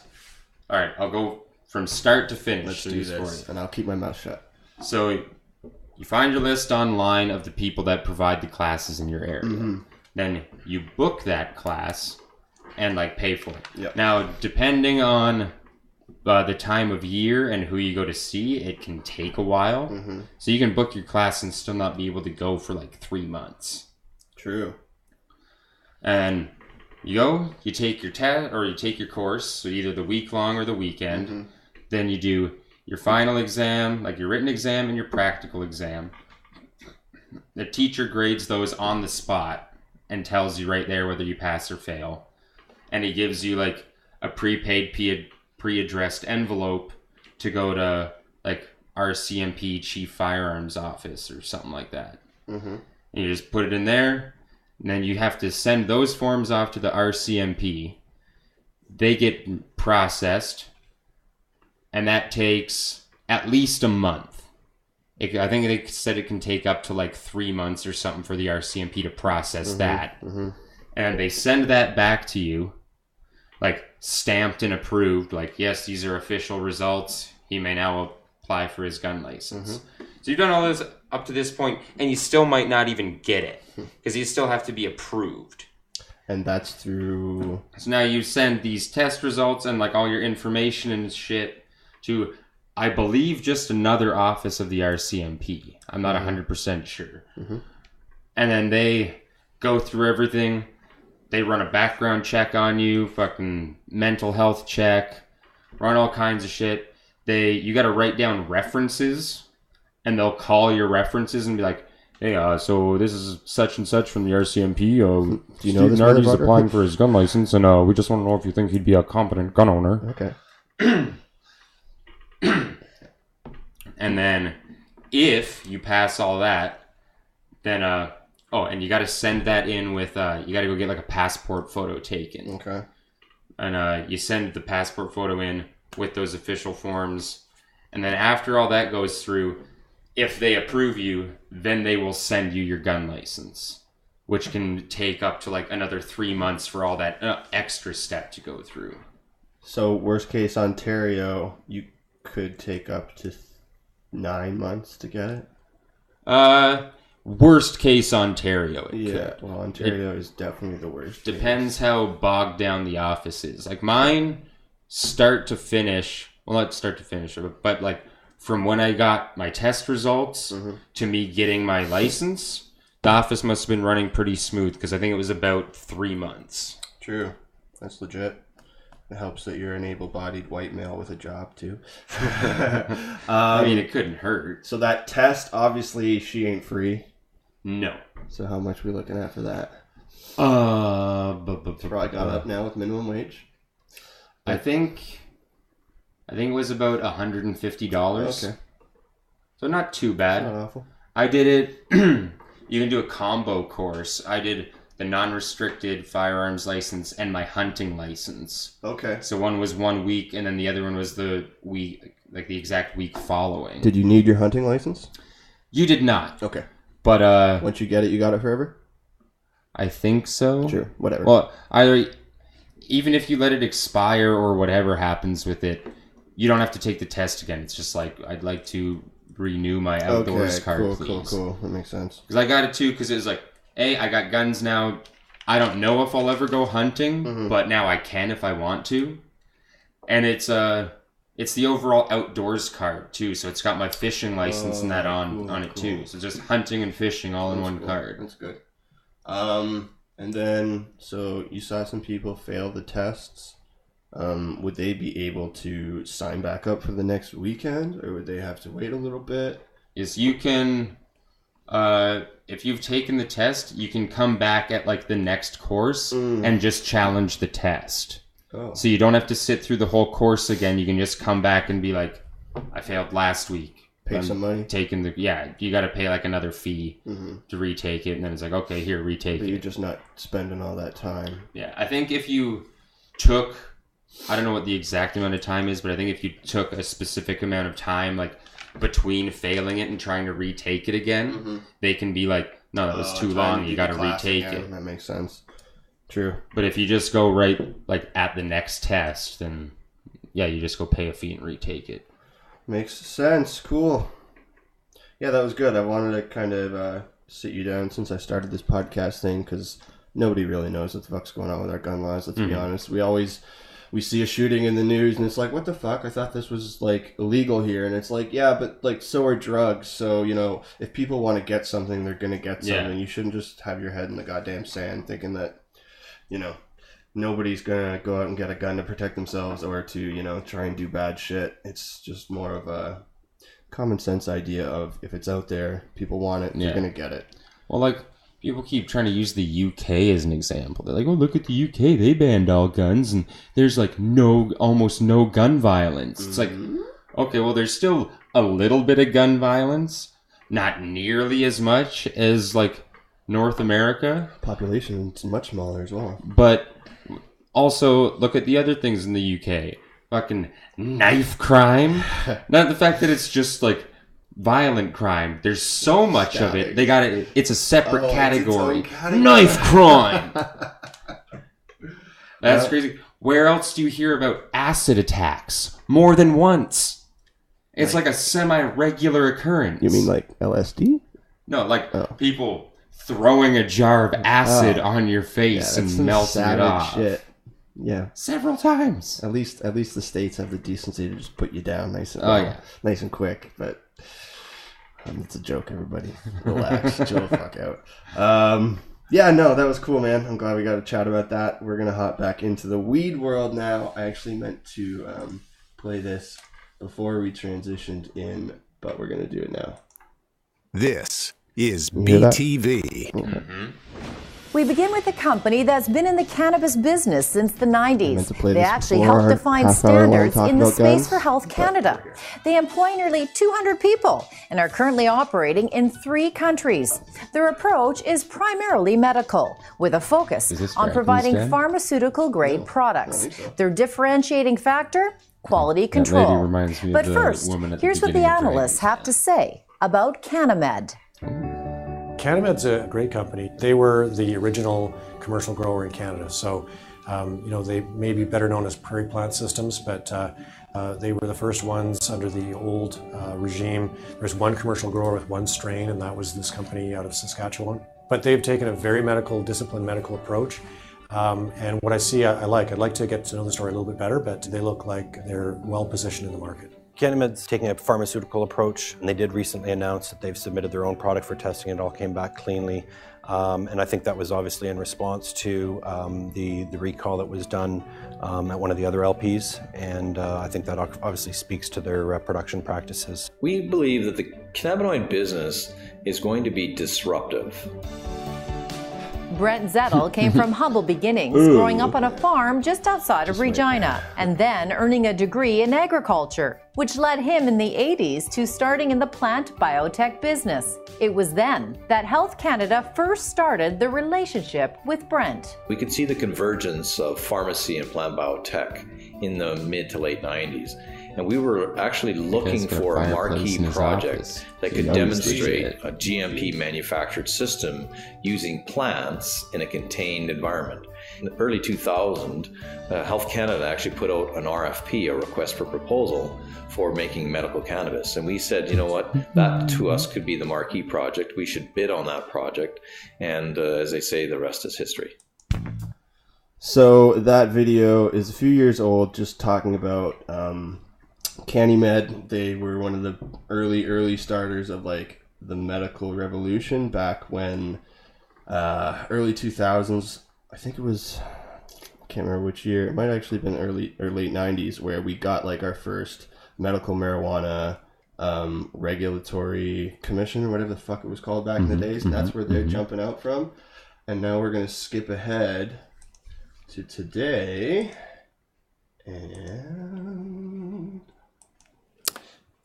All right, I'll go from start to finish. Let's do this, and I'll keep my mouth shut. So you find your list online of the people that provide the classes in your area. Mm-hmm. Then you book that class and like pay for it. Yep. Now, depending on the time of year and who you go to see, it can take a while. Mm-hmm. So you can book your class and still not be able to go for like 3 months. True. And you go, you take your test or you take your course, so either the week long or the weekend. Mm-hmm. Then you do your final exam, like your written exam and your practical exam. The teacher grades those on the spot and tells you right there whether you pass or fail. And he gives you like a prepaid, pre-addressed envelope to go to like RCMP Chief Firearms Office or something like that. Mm-hmm. And you just put it in there. And then you have to send those forms off to the RCMP. They get processed. And that takes at least a month. I think they said it can take up to like 3 months or something for the RCMP to process that. Mm-hmm. And they send that back to you, like stamped and approved. Like, yes, these are official results. He may now apply for his gun license. Mm-hmm. So you've done all this up to this point, and you still might not even get it because you still have to be approved. And that's through... So now you send these test results and like all your information and shit to, I believe, just another office of the RCMP. I'm not 100% sure. Mm-hmm. And then they go through everything. They run a background check on you, fucking mental health check, run all kinds of shit. You got to write down references, and they'll call your references and be like, hey, so this is such and such from the RCMP. Do you know this motherfucker? He's applying for his gun license, and we just want to know if you think he'd be a competent gun owner. Okay. And then if you pass all that, then and you got to send that in with you got to go get like a passport photo taken. Okay. And you send the passport photo in with those official forms, and then after all that goes through, if they approve you, then they will send you your gun license, which can take up to like another 3 months for all that extra step to go through. So worst case Ontario, you could take up to 9 months to get it? Worst case Ontario. Could. Well, Ontario is definitely the worst. Depends how bogged down the office is. Like mine, start to finish, well, not start to finish, but like from when I got my test results to me getting my license, the office must have been running pretty smooth because I think it was about 3 months. True. That's legit. It helps that you're an able-bodied white male with a job, too. I mean, it couldn't hurt. So that test, obviously, she ain't free. No. So how much are we looking at for that? It's probably gone up now with minimum wage. I think it was about $150. Okay. So not too bad. Not awful. I did it. You can do a combo course. I did the non-restricted firearms license and my hunting license. Okay. So one was 1 week, and then the other one was the week, like the exact week following. Did you need your hunting license? You did not. Okay. But once you get it, you got it forever? I think so. Sure, whatever. Well, even if you let it expire or whatever happens with it, you don't have to take the test again. It's just like, I'd like to renew my outdoors card, please. Cool. That makes sense. Because I got it too, because it was like, hey, I got guns now. I don't know if I'll ever go hunting, but now I can if I want to. And it's the overall outdoors card too, so it's got my fishing license and that on it too. So just hunting and fishing all in one card. That's good. And then, so you saw some people fail the tests. Would they be able to sign back up for the next weekend, or would they have to wait a little bit? Is you can, if you've taken the test, you can come back at like the next course and just challenge the test. Oh. So you don't have to sit through the whole course again. You can just come back and be like, I failed last week. Pay some money? You got to pay like another fee to retake it. And then it's like, okay, here, retake it. You're just not spending all that time. Yeah, I think if you took, I don't know what the exact amount of time is, but I think if you took a specific amount of time, like between failing it and trying to retake it again, they can be like, no, that was too long. You got to retake it. That makes sense. True. But if you just go right like at the next test, then yeah, you just go pay a fee and retake it. Makes sense. Cool. Yeah, that was good. I wanted to kind of sit you down since I started this podcast thing, because nobody really knows what the fuck's going on with our gun laws. Let's be honest. We see a shooting in the news and it's like, what the fuck? I thought this was like illegal here. And it's like, yeah, but like so are drugs. So, you know, if people want to get something, they're going to get something. Yeah. You shouldn't just have your head in the goddamn sand thinking that, you know, nobody's going to go out and get a gun to protect themselves or to, you know, try and do bad shit. It's just more of a common sense idea of if it's out there, people want it, they're going to get it. Well, like, people keep trying to use the UK as an example. They're like, oh, look at the UK. They banned all guns and there's like almost no gun violence. It's like, okay, well, there's still a little bit of gun violence. Not nearly as much as like North America. Population is much smaller as well. But also look at the other things in the UK. Fucking knife crime. Not the fact that it's just like violent crime. There's so much of it. They got it. It's a separate category. Knife crime. That's crazy. Where else do you hear about acid attacks? More than once. It's like a semi-regular occurrence. You mean like LSD? No, like people throwing a jar of acid on your face and melting it off. Shit. Yeah, several times. At least the states have the decency to just put you down nice and quick. But it's a joke, everybody. Relax, chill the fuck out. Yeah, no, that was cool, man. I'm glad we got to chat about that. We're gonna hop back into the weed world now. I actually meant to play this before we transitioned in, but we're gonna do it now. This is BTV. We begin with a company that's been in the cannabis business since the 90s. They actually helped define standards in the Space for Health Canada. They employ nearly 200 people and are currently operating in 3 countries. Their approach is primarily medical, with a focus on providing pharmaceutical-grade products. Their differentiating factor? Quality control. But first, here's what the analysts have to say about CannaMed. CannaMed's a great company. They were the original commercial grower in Canada. So, they may be better known as Prairie Plant Systems, but they were the first ones under the old regime. There's one commercial grower with one strain, and that was this company out of Saskatchewan. But they've taken a very disciplined medical approach. And what I see, I'd like to get to know the story a little bit better, but they look like they're well positioned in the market. CannaMed's taking a pharmaceutical approach, and they did recently announce that they've submitted their own product for testing. It all came back cleanly, and I think that was obviously in response to the recall that was done at one of the other LPs, and I think that obviously speaks to their production practices. We believe that the cannabinoid business is going to be disruptive. Brent Zettel came from humble beginnings, growing up on a farm just outside of Regina, and then earning a degree in agriculture, which led him in the 80s to starting in the plant biotech business. It was then that Health Canada first started the relationship with Brent. We could see the convergence of pharmacy and plant biotech in the mid to late 90s. And we were actually looking for a marquee project that could demonstrate a GMP manufactured system using plants in a contained environment. In the early 2000s, Health Canada actually put out an RFP, a request for proposal, for making medical cannabis. And we said, you know what, that to us could be the marquee project. We should bid on that project. And as they say, the rest is history. So that video is a few years old, just talking about CanNaBis. They were one of the early starters of like the medical revolution back when early 2000s. I think it was, I can't remember which year. It might have actually been early or late 90s where we got like our first medical marijuana regulatory commission or whatever the fuck it was called back in the days. And that's where they're jumping out from. And now we're going to skip ahead to today. And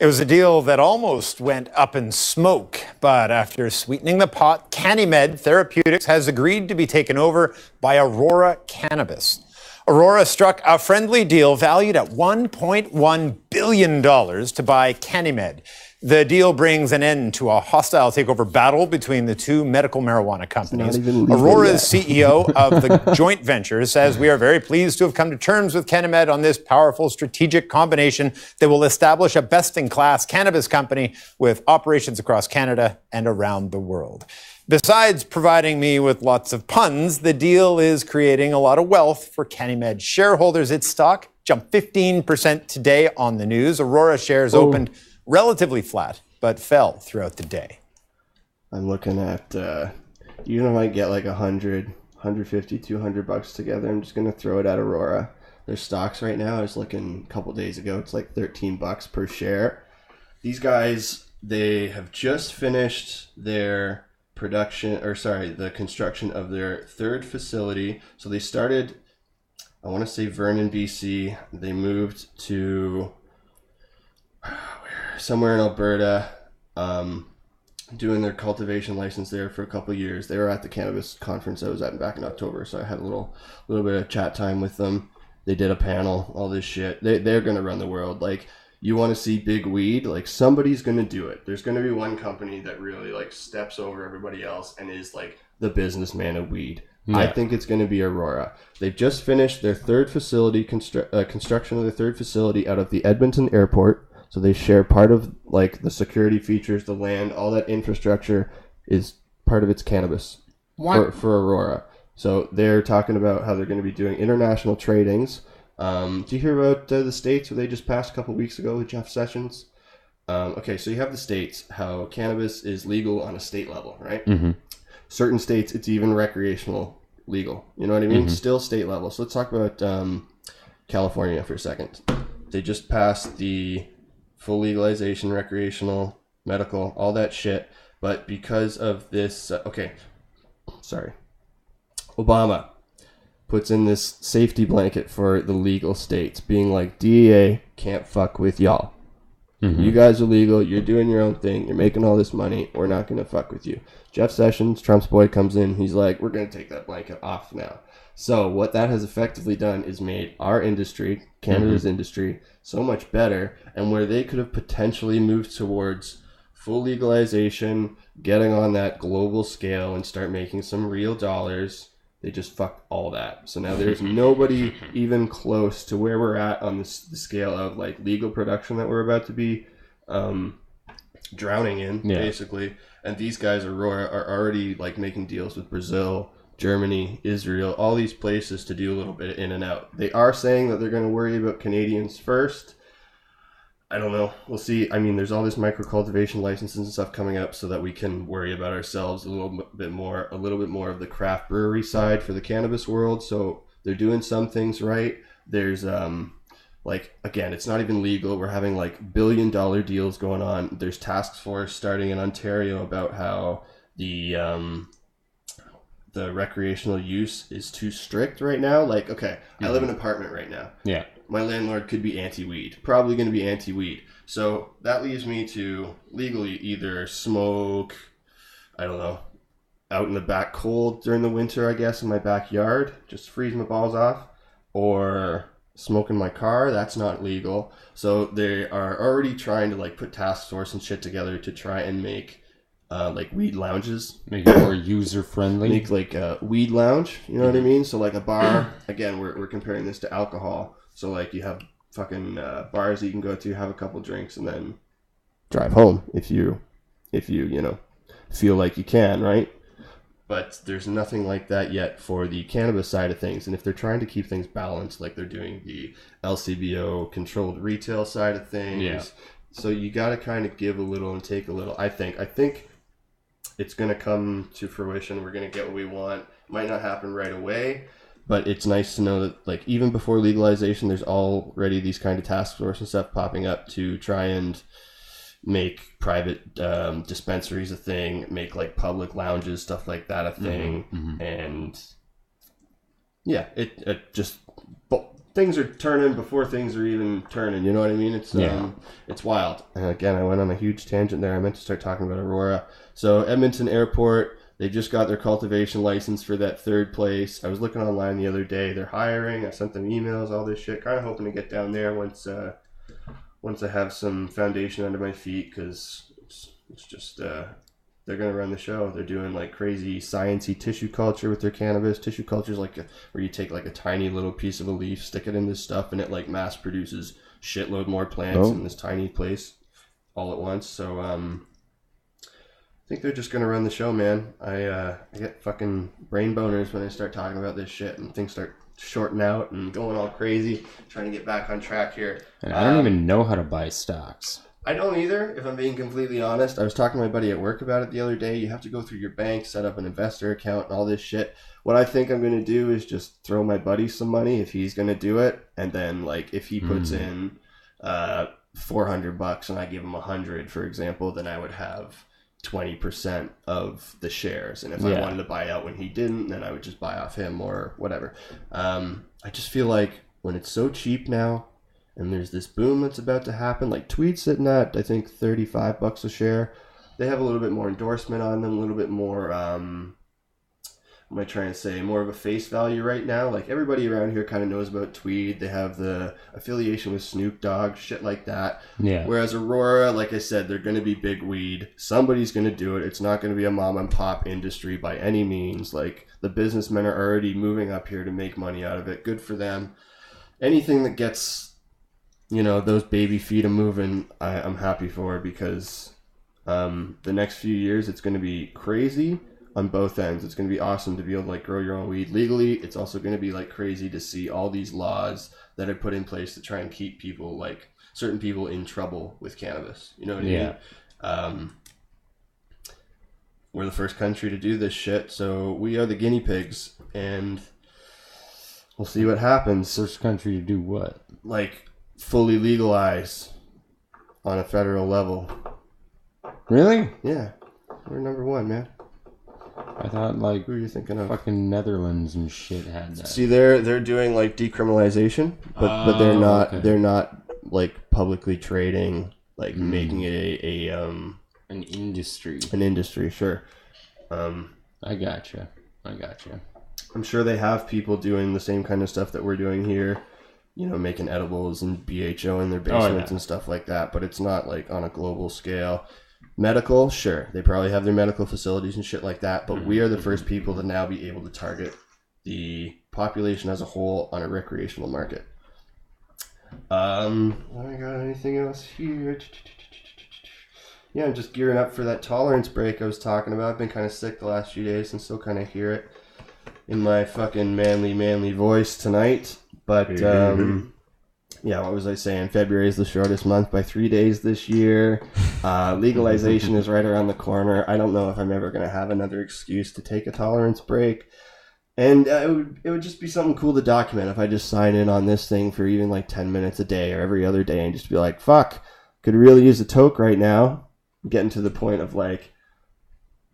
it was a deal that almost went up in smoke, but after sweetening the pot, CanNaBis Therapeutics has agreed to be taken over by Aurora Cannabis. Aurora struck a friendly deal valued at $1.1 billion to buy CanNaBis. The deal brings an end to a hostile takeover battle between the two medical marijuana companies. Aurora's CEO of the joint venture says, "We are very pleased to have come to terms with CanNaBis on this powerful strategic combination that will establish a best-in-class cannabis company with operations across Canada and around the world." Besides providing me with lots of puns, the deal is creating a lot of wealth for CanNaBis shareholders. Its stock jumped 15% today on the news. Aurora shares opened relatively flat, but fell throughout the day. I'm looking at, you might get like 100, 150, 200 bucks together. I'm just going to throw it at Aurora. Their stocks right now, I was looking a couple days ago, it's like 13 bucks per share. These guys, they have just finished their the construction of their third facility. So they started, I want to say Vernon, BC. They moved to somewhere in Alberta, doing their cultivation license there for a couple of years. They were at the cannabis conference I was at back in October, so I had a little bit of chat time with them. They did a panel, all this shit. They're going to run the world. Like, you want to see big weed, like somebody's going to do it. There's going to be one company that really like steps over everybody else and is like the businessman of weed. Yeah. I think it's going to be Aurora. They've just finished their third facility, construction of their third facility out of the Edmonton airport. So they share part of like the security features, the land, all that infrastructure is part of its cannabis for Aurora. So they're talking about how they're going to be doing international tradings. Do you hear about the States where they just passed a couple weeks ago with Jeff Sessions? Okay, so you have the States, how cannabis is legal on a state level, right? Mm-hmm. Certain states, it's even recreational legal. You know what I mean? Mm-hmm. Still state level. So let's talk about California for a second. They just passed the full legalization, recreational, medical, all that shit. But because of this, Obama puts in this safety blanket for the legal states, being like, DEA can't fuck with y'all. Mm-hmm. You guys are legal. You're doing your own thing. You're making all this money. We're not going to fuck with you. Jeff Sessions, Trump's boy, comes in. He's like, we're going to take that blanket off now. So what that has effectively done is made our industry, Canada's industry, so much better. And where they could have potentially moved towards full legalization, getting on that global scale and start making some real dollars, they just fucked all that. So now there's nobody even close to where we're at on the scale of like legal production that we're about to be drowning in, basically. And these guys are already like making deals with Brazil, Germany, Israel, all these places to do a little bit in and out. They are saying that they're going to worry about Canadians first. I don't know. We'll see. I mean, there's all this micro cultivation licenses and stuff coming up so that we can worry about ourselves a little bit more of the craft brewery side for the cannabis world. So they're doing some things right. There's like, again, it's not even legal. We're having like billion-dollar deals going on. There's task force starting in Ontario about how the the recreational use is too strict right now. Like, okay, I live in an apartment right now. Yeah. My landlord could be anti-weed, probably going to be anti-weed. So that leaves me to legally either smoke, I don't know, out in the back cold during the winter, I guess, in my backyard, just freeze my balls off, or smoke in my car. That's not legal. So they are already trying to like put task force and shit together to try and make like weed lounges, make it more user friendly, make like a weed lounge, you know what I mean? So like a bar, again, we're comparing this to alcohol. So like you have fucking bars that you can go to, have a couple drinks, and then drive home if you know, feel like you can, right? But there's nothing like that yet for the cannabis side of things. And if they're trying to keep things balanced, like they're doing the LCBO controlled retail side of things, so you got to kind of give a little and take a little. I think it's going to come to fruition. We're going to get what we want. Might not happen right away, but it's nice to know that, like, even before legalization, there's already these kind of task force and stuff popping up to try and make private dispensaries a thing, make like public lounges, stuff like that a thing. And yeah, it just, things are turning before things are even turning, you know what I mean? It's wild. And again, I went on a huge tangent there. I meant to start talking about Aurora. So Edmonton Airport, they just got their cultivation license for that third place. I was looking online the other day. They're hiring. I sent them emails, all this shit. Kind of hoping to get down there once I have some foundation under my feet, because it's just they're gonna run the show. They're doing like crazy sciencey tissue culture with their cannabis. Tissue culture is like where you take like a tiny little piece of a leaf, stick it in this stuff, and it like mass produces shitload more plants in this tiny place all at once. So I think they're just gonna run the show, man. I get fucking brain boners when I start talking about this shit and things start shorting out and going all crazy, trying to get back on track here. And I don't even know how to buy stocks. I don't either, if I'm being completely honest. I was talking to my buddy at work about it the other day. You have to go through your bank, set up an investor account and all this shit. What I think I'm going to do is just throw my buddy some money if he's going to do it. And then like if he puts in $400 and I give him 100, for example, then I would have 20% of the shares. And if I wanted to buy out when he didn't, then I would just buy off him or whatever. I just feel like when it's so cheap now, and there's this boom that's about to happen, like Tweed's sitting at, I think, $35 a share. They have a little bit more endorsement on them, a little bit more, what am I trying to say, more of a face value right now. Like everybody around here kind of knows about Tweed. They have the affiliation with Snoop Dogg, shit like that. Yeah. Whereas Aurora, like I said, they're going to be big weed. Somebody's going to do it. It's not going to be a mom and pop industry by any means. Like the businessmen are already moving up here to make money out of it. Good for them. Anything that gets, you know, those baby feet moving, I'm happy for, because the next few years it's going to be crazy on both ends. It's going to be awesome to be able to like grow your own weed legally. It's also going to be like crazy to see all these laws that are put in place to try and keep people, like certain people, in trouble with cannabis. You know what I mean? We're the first country to do this shit, so we are the guinea pigs, and we'll see what happens. First country to do what? Like fully legalize on a federal level. Really? Yeah. We're number one, man. I thought like who are you thinking of? Fucking Netherlands and shit had that. See, they're doing like decriminalization, but they're not they're not like publicly trading, like making it an industry. An industry, sure. I gotcha. I'm sure they have people doing the same kind of stuff that we're doing here. You know, making edibles and BHO in their basements and stuff like that, but it's not like on a global scale. Medical, sure, they probably have their medical facilities and shit like that, but we are the first people to now be able to target the population as a whole on a recreational market. I got anything else here? Yeah, I'm just gearing up for that tolerance break I was talking about. I've been kind of sick the last few days and still kind of hear it in my fucking manly voice tonight. But, yeah, what was I saying? February is the shortest month by 3 days this year. Legalization is right around the corner. I don't know if I'm ever going to have another excuse to take a tolerance break. And it would just be something cool to document if I just sign in on this thing for even like 10 minutes a day or every other day and just be like, fuck, could really use a toke right now. Getting to the point of like,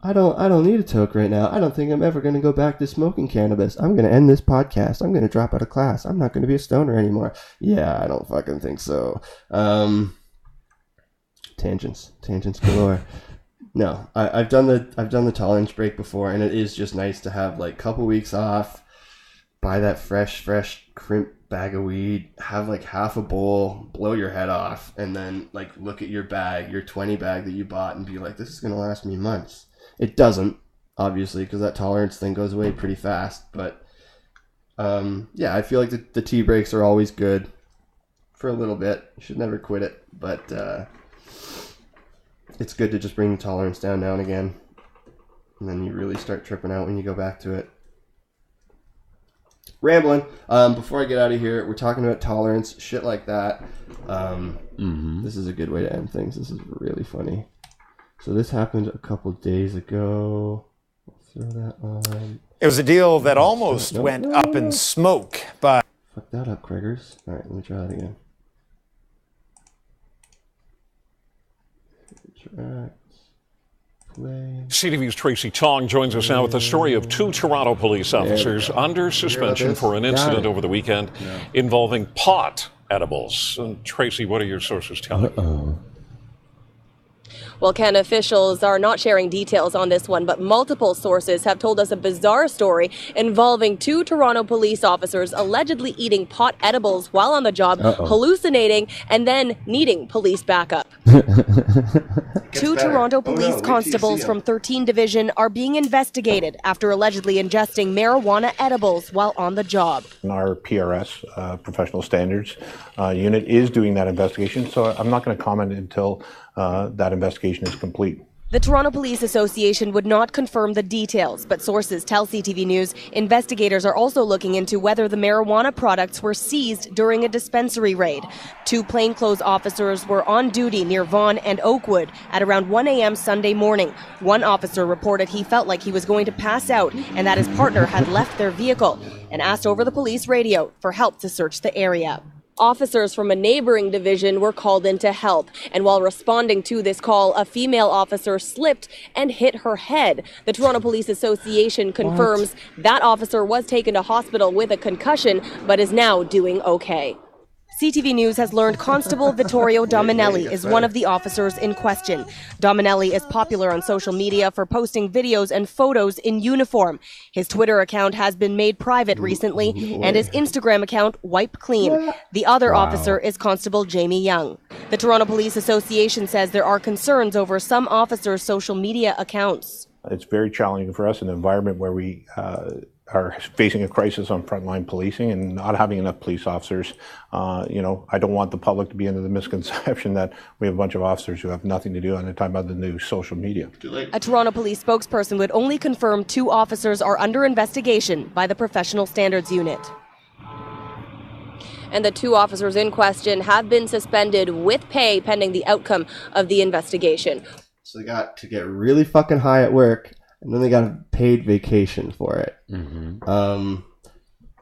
I don't need a toke right now. I don't think I'm ever going to go back to smoking cannabis. I'm going to end this podcast. I'm going to drop out of class. I'm not going to be a stoner anymore. Yeah, I don't fucking think so. Tangents galore. No, I've done the tolerance break before, and it is just nice to have like a couple weeks off, buy that fresh crimp bag of weed, have like half a bowl, blow your head off, and then like look at your bag, your 20 bag that you bought, and be like, this is going to last me months. It doesn't, obviously, because that tolerance thing goes away pretty fast. But yeah, I feel like the tea breaks are always good for a little bit. You should never quit it, but it's good to just bring the tolerance down now and again, and then you really start tripping out when you go back to it. Rambling. Before I get out of here, we're talking about tolerance, shit like that. This is a good way to end things. This is really funny. So this happened a couple days ago. I'll throw that on. It was a deal that almost went up in smoke, but... Fuck that up, Craigers. All right, let me try that again. CTV's Tracy Tong joins us now with the story of two Toronto police officers under suspension for an incident over the weekend involving pot edibles. And Tracy, what are your sources telling you? Well, Ken, officials are not sharing details on this one, but multiple sources have told us a bizarre story involving two Toronto police officers allegedly eating pot edibles while on the job, hallucinating, and then needing police backup. Two Toronto police constables from 13 Division are being investigated after allegedly ingesting marijuana edibles while on the job. Our PRS, Professional Standards Unit, is doing that investigation, so I'm not going to comment until that investigation is complete. The Toronto Police Association would not confirm the details, but sources tell CTV News investigators are also looking into whether the marijuana products were seized during a dispensary raid. Two plainclothes officers were on duty near Vaughan and Oakwood at around 1 a.m. Sunday morning. One officer reported he felt like he was going to pass out and that his partner had left their vehicle and asked over the police radio for help to search the area. Officers from a neighboring division were called in to help, and while responding to this call, a female officer slipped and hit her head. The Toronto Police Association confirms that officer was taken to hospital with a concussion, but is now doing okay. CTV News has learned Constable Vittorio Dominelli is one of the officers in question. Dominelli is popular on social media for posting videos and photos in uniform. His Twitter account has been made private recently, and his Instagram account wiped clean. The other officer is Constable Jamie Young. The Toronto Police Association says there are concerns over some officers' social media accounts. It's very challenging for us in an environment where we are facing a crisis on frontline policing and not having enough police officers. I don't want the public to be under the misconception that we have a bunch of officers who have nothing to do on the time about the new social media. A Toronto police spokesperson would only confirm two officers are under investigation by the Professional Standards Unit. And the two officers in question have been suspended with pay pending the outcome of the investigation. So they got to get really fucking high at work, and then they got a paid vacation for it.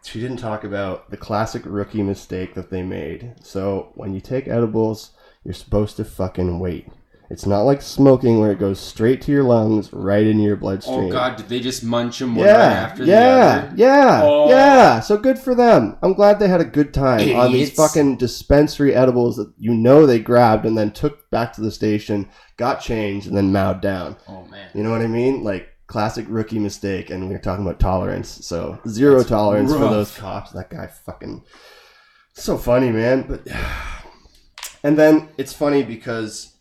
She didn't talk about the classic rookie mistake that they made. So when you take edibles, you're supposed to fucking wait. It's not like smoking where it goes straight to your lungs, right into your bloodstream. Oh God, did they just munch them one right after the other? Yeah. So good for them. I'm glad they had a good time on these fucking dispensary edibles that they grabbed and then took back to the station, got changed, and then mowed down. Oh man. You know what I mean? Like, classic rookie mistake, and we were talking about tolerance. So zero tolerance for those cops. That guy fucking so funny, man. But and then it's funny because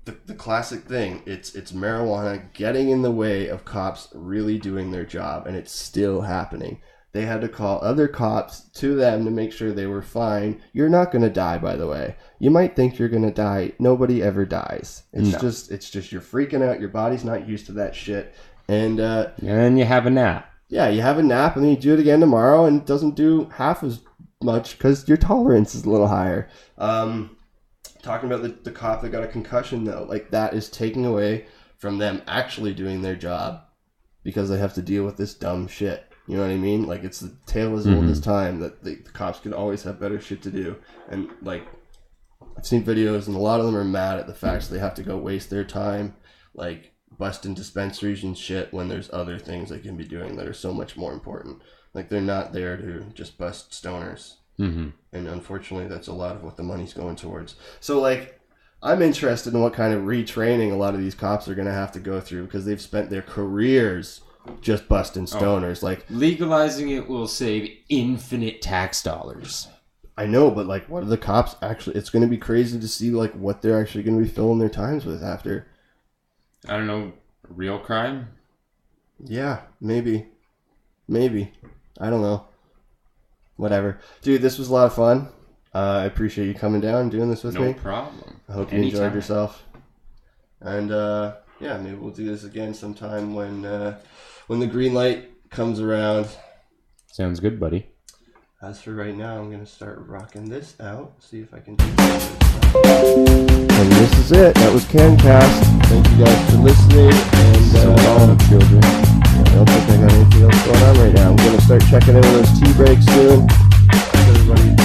the classic thing, it's marijuana getting in the way of cops really doing their job, and it's still happening. They had to call other cops to them to make sure they were fine. You're not going to die, by the way. You might think you're going to die. Nobody ever dies. It's just you're freaking out. Your body's not used to that shit. And then you have a nap. Yeah, you have a nap, and then you do it again tomorrow, and it doesn't do half as much because your tolerance is a little higher. Talking about the cop that got a concussion, though, like, that is taking away from them actually doing their job because they have to deal with this dumb shit. You know what I mean? Like, it's the tale as old as time that the cops could always have better shit to do. And, like, I've seen videos, and a lot of them are mad at the fact that they have to go waste their time, like, busting dispensaries and shit when there's other things they can be doing that are so much more important. Like, they're not there to just bust stoners. Mm-hmm. And unfortunately, that's a lot of what the money's going towards. So, like, I'm interested in what kind of retraining a lot of these cops are going to have to go through, because they've spent their careers just busting stoners. Like, legalizing it will save infinite tax dollars. I know, but like, what are the cops actually? It's going to be crazy to see like what they're actually going to be filling their times with after. I don't know, real crime? Yeah, maybe. I don't know. Whatever. Dude, this was a lot of fun. I appreciate you coming down and doing this with me. No problem. I hope you enjoyed yourself. And yeah, maybe we'll do this again sometime when the green light comes around. Sounds good, buddy. As for right now, I'm going to start rocking this out. See if I can do this. And this is it. That was CANCAST. Thank you guys for listening. And so long, children. I don't think I got anything else going on right now. I'm going to start checking in with those tea breaks soon. Everybody.